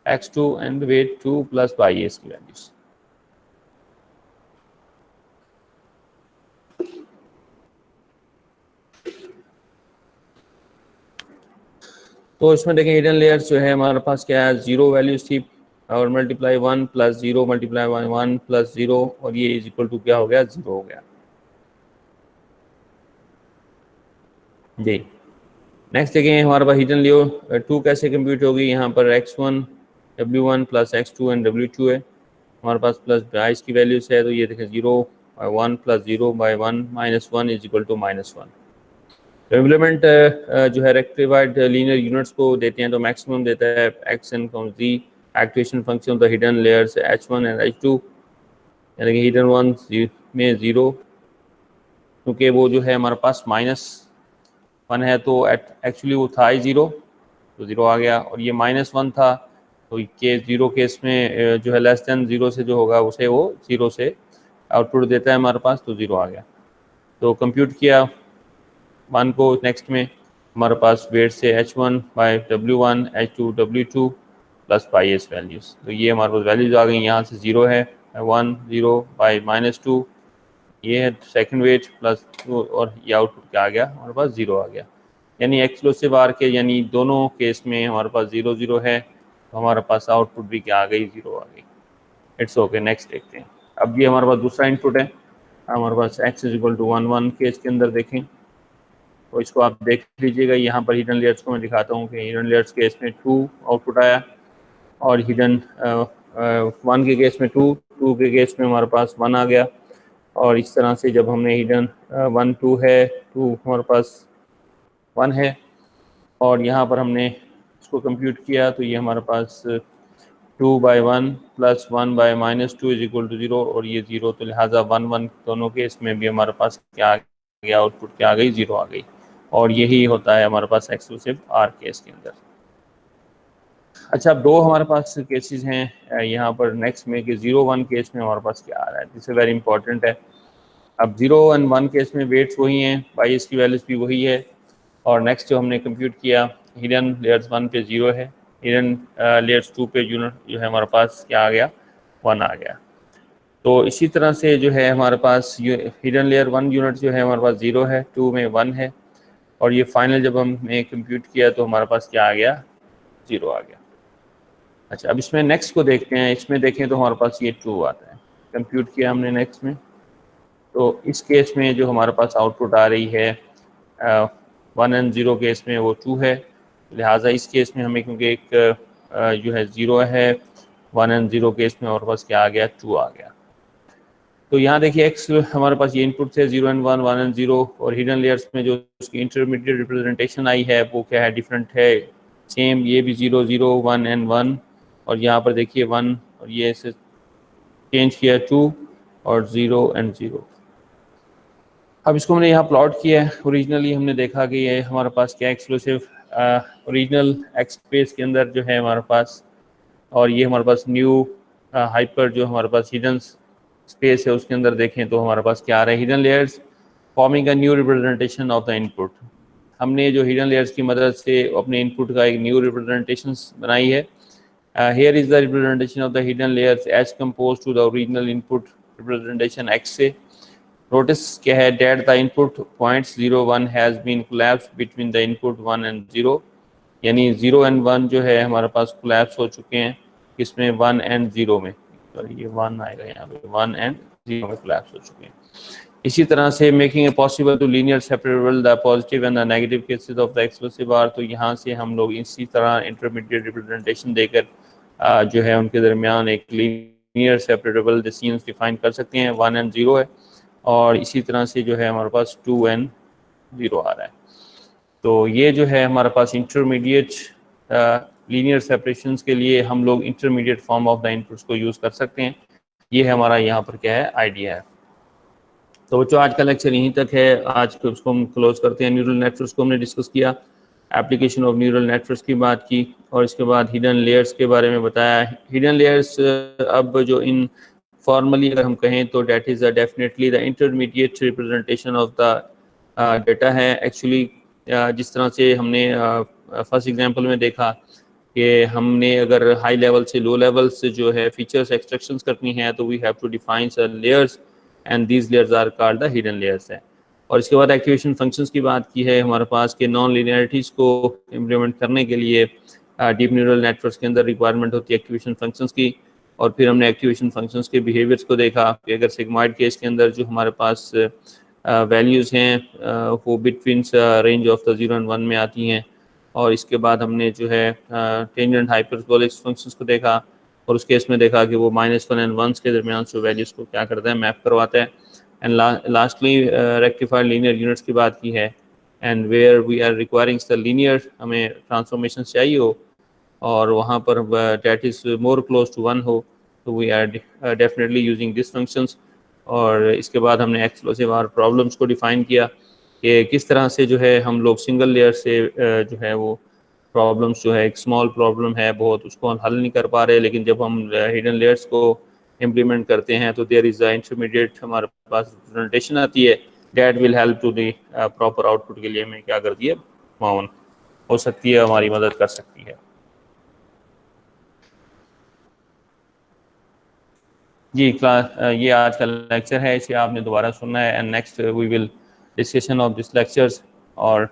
X2 एंड वेट 2 प्लस बायस की वैल्यूज। तो इसमें देखें हिडन लेयर्स जो है हमारे पास क्या है 0 वैल्यूज थी, और मल्टीप्लाई 1 प्लस 0 मल्टीप्लाई 1 प्लस 0, और ये इज इक्वल टू क्या हो गया 0 हो गया। जी। नेक्स्ट देखें हमारे पास हिडन लियो 2 कैसे कंप्यूट होगी। यहाँ पर x1 w1 plus x2 and w2 है हमारे पास, प्लस 22 की वैल्यूज है। तो ये देखें 0/1 plus 0/1 minus 1 is equal to -1। Implement जो है रेक्टिफाइड लीनियर यूनिट्स को देते हैं तो मैक्सिमम देता है x n z activation function of the hidden layers h1 and h2, यानी कि हिडन वन में 0, क्योंकि वो जो है हमारे पास -1 है तो एक्चुअली वो था ही 0, तो 0 आ गया। और ये -1 था तो के 0 केस में जो है लेस देन 0 से जो होगा उसे वो 0 से आउटपुट देता है हमारे पास, तो 0 आ गया। तो कंप्यूट किया 1 को, नेक्स्ट में हमारे पास वेट से h1/w1 h2 w2 plus by S values, तो ये हमारे पास वैल्यूज आ गई। यहाँ से 0 है 1 0 बाई -2, ये है सेकंड वेट प्लस 2 और ये आउटपुट क्या आ गया हमारे पास 0 आ गया। यानी एक्सक्लूसिव आर के यानी दोनों केस में हमारे पास 0 0 है, तो हमारे पास आउटपुट भी क्या आ गई 0 आ गई। It's okay. नेक्स्ट देखते हैं। अब ये हमारे पास दूसरा इनपुट है, हमारे पास x is equal to 1 1 case के अंदर देखें तो इसको आप देख लीजिएगा। यहाँ पर हिडन लेयर्स को मैं दिखाता हूँ कि हिडन लेयर्स केस में 2 आउटपुट आया और हिडन 1 के केस में 2 के केस में हमारे पास 1 आ गया। और इस तरह से जब हमने हिडन 1 2 है 2 हमारे पास 1 है और यहाँ पर हमने इसको कंप्यूट किया तो ये हमारे पास 2/1 प्लस 1/-2 इज इक्वल टू 0 और ये 0, तो लिहाजा 1 1 दोनों केस में भी हमारे पास क्या आ गया, आउटपुट क्या आ गई 0 आ गई। और यही होता है हमारे पास एक्सक्लूसिव आर केस के अंदर। अच्छा, अब 2 हमारे पास केसेस हैं यहाँ पर नेक्स्ट में कि 0 1 केस में हमारे पास क्या आ रहा है, दिस वेरी इंपॉर्टेंट है। अब 0 एंड 1 केस में वेट्स वही हैं, बाई एस की वैल्यूज भी वही है। और नेक्स्ट जो हमने कंप्यूट किया हिडन लेयर्स 1 पे 0 है, हिडन लेयर्स 2 पे यूनिट जो है हमारे पास क्या आ गया 1 आ गया। तो इसी तरह से जो है हमारे पास हिडन लेयर 1 यूनिट जो है हमारे पास 0 है, 2 में 1 है और ये फाइनल जब हमने कंप्यूट किया तो हमारे पास क्या आ गया 0 आ गया। अच्छा, अब इसमें नेक्स्ट को देखते हैं। इसमें देखें तो हमारे पास ये 2 आता है, कंप्यूट किया हमने नेक्स्ट में। तो इस केस में जो हमारे पास आउटपुट आ रही है 1 एंड 0 केस में वो 2 है, लिहाजा इस केस में हमें क्योंकि एक जो है 0 है 1 एंड 0 केस में हमारे पास क्या आ गया 2 आ गया। तो यहाँ देखिए एक्स हमारे पास ये इनपुट थे 0 एंड 1 1 एंड 0 और हिडन लेयर्स में जो उसकी इंटरमीडिएट रिप्रेजेंटेशन आई है वो क्या है, डिफरेंट है। सेम ये भी 0 0 1 एंड 1 और यहाँ पर देखिए 1 और ये से चेंज किया 2 और 0 एंड 0। अब इसको हमने यहाँ प्लॉट किया है। ओरिजिनली हमने देखा कि ये हमारे पास क्या एक्सक्लूसिव ओरिजिनल एक्स स्पेस के अंदर जो है हमारे पास, और ये हमारे पास न्यू हाइपर जो हमारे पास हिडन स्पेस है उसके अंदर देखें तो हमारे पास क्या आ रहा है, hidden layers forming a new representation of the input. हमने जो हिडन लेयर्स की मदद से अपने इनपुट का एक न्यू रिप्रेजेंटेशन बनाई है। here is the representation of the hidden layers as composed to the original input representation x से। नोटिस क्या है, that the input points 0 1 has been collapse between the input 1 and 0, यानी 0 and 1 जो है हमारे पास collapse हो चुके हैं किसमें 1 एंड 0 में, सॉरी ये 1 आएगा यहाँ पे, 1 एंड 0 में कोलैप्स हो चुके हैं। इसी तरह से making a possible to linear separable the positive and the negative cases of the exclusive or. तो यहाँ से हम लोग इसी तरह इंटरमीडिएट रिप्रेजेंटेशन देकर जो है उनके दरमियान एक लीनियर सेपरेबल सीन्स डिफाइन कर सकते हैं। 1 एंड 0 है और इसी तरह से जो है हमारे पास 2 एंड 0 आ रहा है। तो ये जो है हमारे पास इंटरमीडिएट लीनियर सेपरेशंस के लिए हम लोग intermediate form of the inputs को यूज़ कर सकते हैं। ये हमारा यहाँ पर क्या है आइडिया है। तो बच्चों आज का लेक्चर यहीं तक है, आज को उसको हम क्लोज करते हैं। न्यूरल नेटवर्क्स को हमने डिस्कस किया, एप्लीकेशन ऑफ न्यूरल नेटवर्क्स की बात की और इसके बाद हिडन लेयर्स के बारे में बताया। हिडन लेयर्स अब जो इन फॉर्मली अगर हम कहें तो that is definitely the intermediate representation of the data है। एक्चुअली जिस तरह से हमने फर्स्ट एग्जांपल में देखा कि हमने अगर हाई लेवल से लो लेवल से जो है फीचर्स एक्सट्रैक्शंस करनी है तो we have to define some layers and these layers are called the hidden layers है। और इसके बाद एक्टिवेशन फंक्शंस की बात की है हमारे पास के नॉन लीनियरिटीज़ को इम्प्लीमेंट करने के लिए डीप न्यूरल नेटवर्क्स के अंदर रिक्वायरमेंट होती है एक्टिवेशन फंक्शंस की। और फिर हमने एक्टिवेशन फंक्शंस के बिहेवियर्स को देखा कि अगर सिग्मॉइड केस के अंदर जो हमारे पास वैल्यूज़ हैं वो between range of the 0 and 1 में आती हैं। और इसके बाद हमने जो है टेंजेंट हाइपरबोलिक फंक्शंस को देखा, और उस केस में देखा कि वो -1 and 1 के दरमियान जो वैल्यूज़ को क्या करता है, मैप करवाता है। And lastly rectified linear units की बात की है, and where we are requiring the linear, हमें ट्रांसफॉर्मेशन चाहिए हो और वहाँ पर that is more close to 1 हो, तो we are definitely using this functions. और इसके बाद हमने एक्सप्लोसिव आर प्रॉब्लम्स को डिफ़ाइन किया कि किस तरह से जो है हम लोग सिंगल लेयर से जो है वो प्रॉब्लम्स, जो है एक स्मॉल प्रॉब्लम है बहुत, उसको हम हल नहीं कर पा रहे, लेकिन जब हम हिडन लेयर्स को इम्प्लीमेंट करते हैं तो देयर इज़ अ इंटरमीडिएट हमारे पास रिप्रेजेंटेशन आती है, that will help to the proper output के लिए हमें क्या करती है, माउन हो सकती है, हमारी मदद कर सकती है। जी क्लास, ये आज का लेक्चर है, इसे आपने दोबारा सुनना है, and next we will discussion of this lectures. और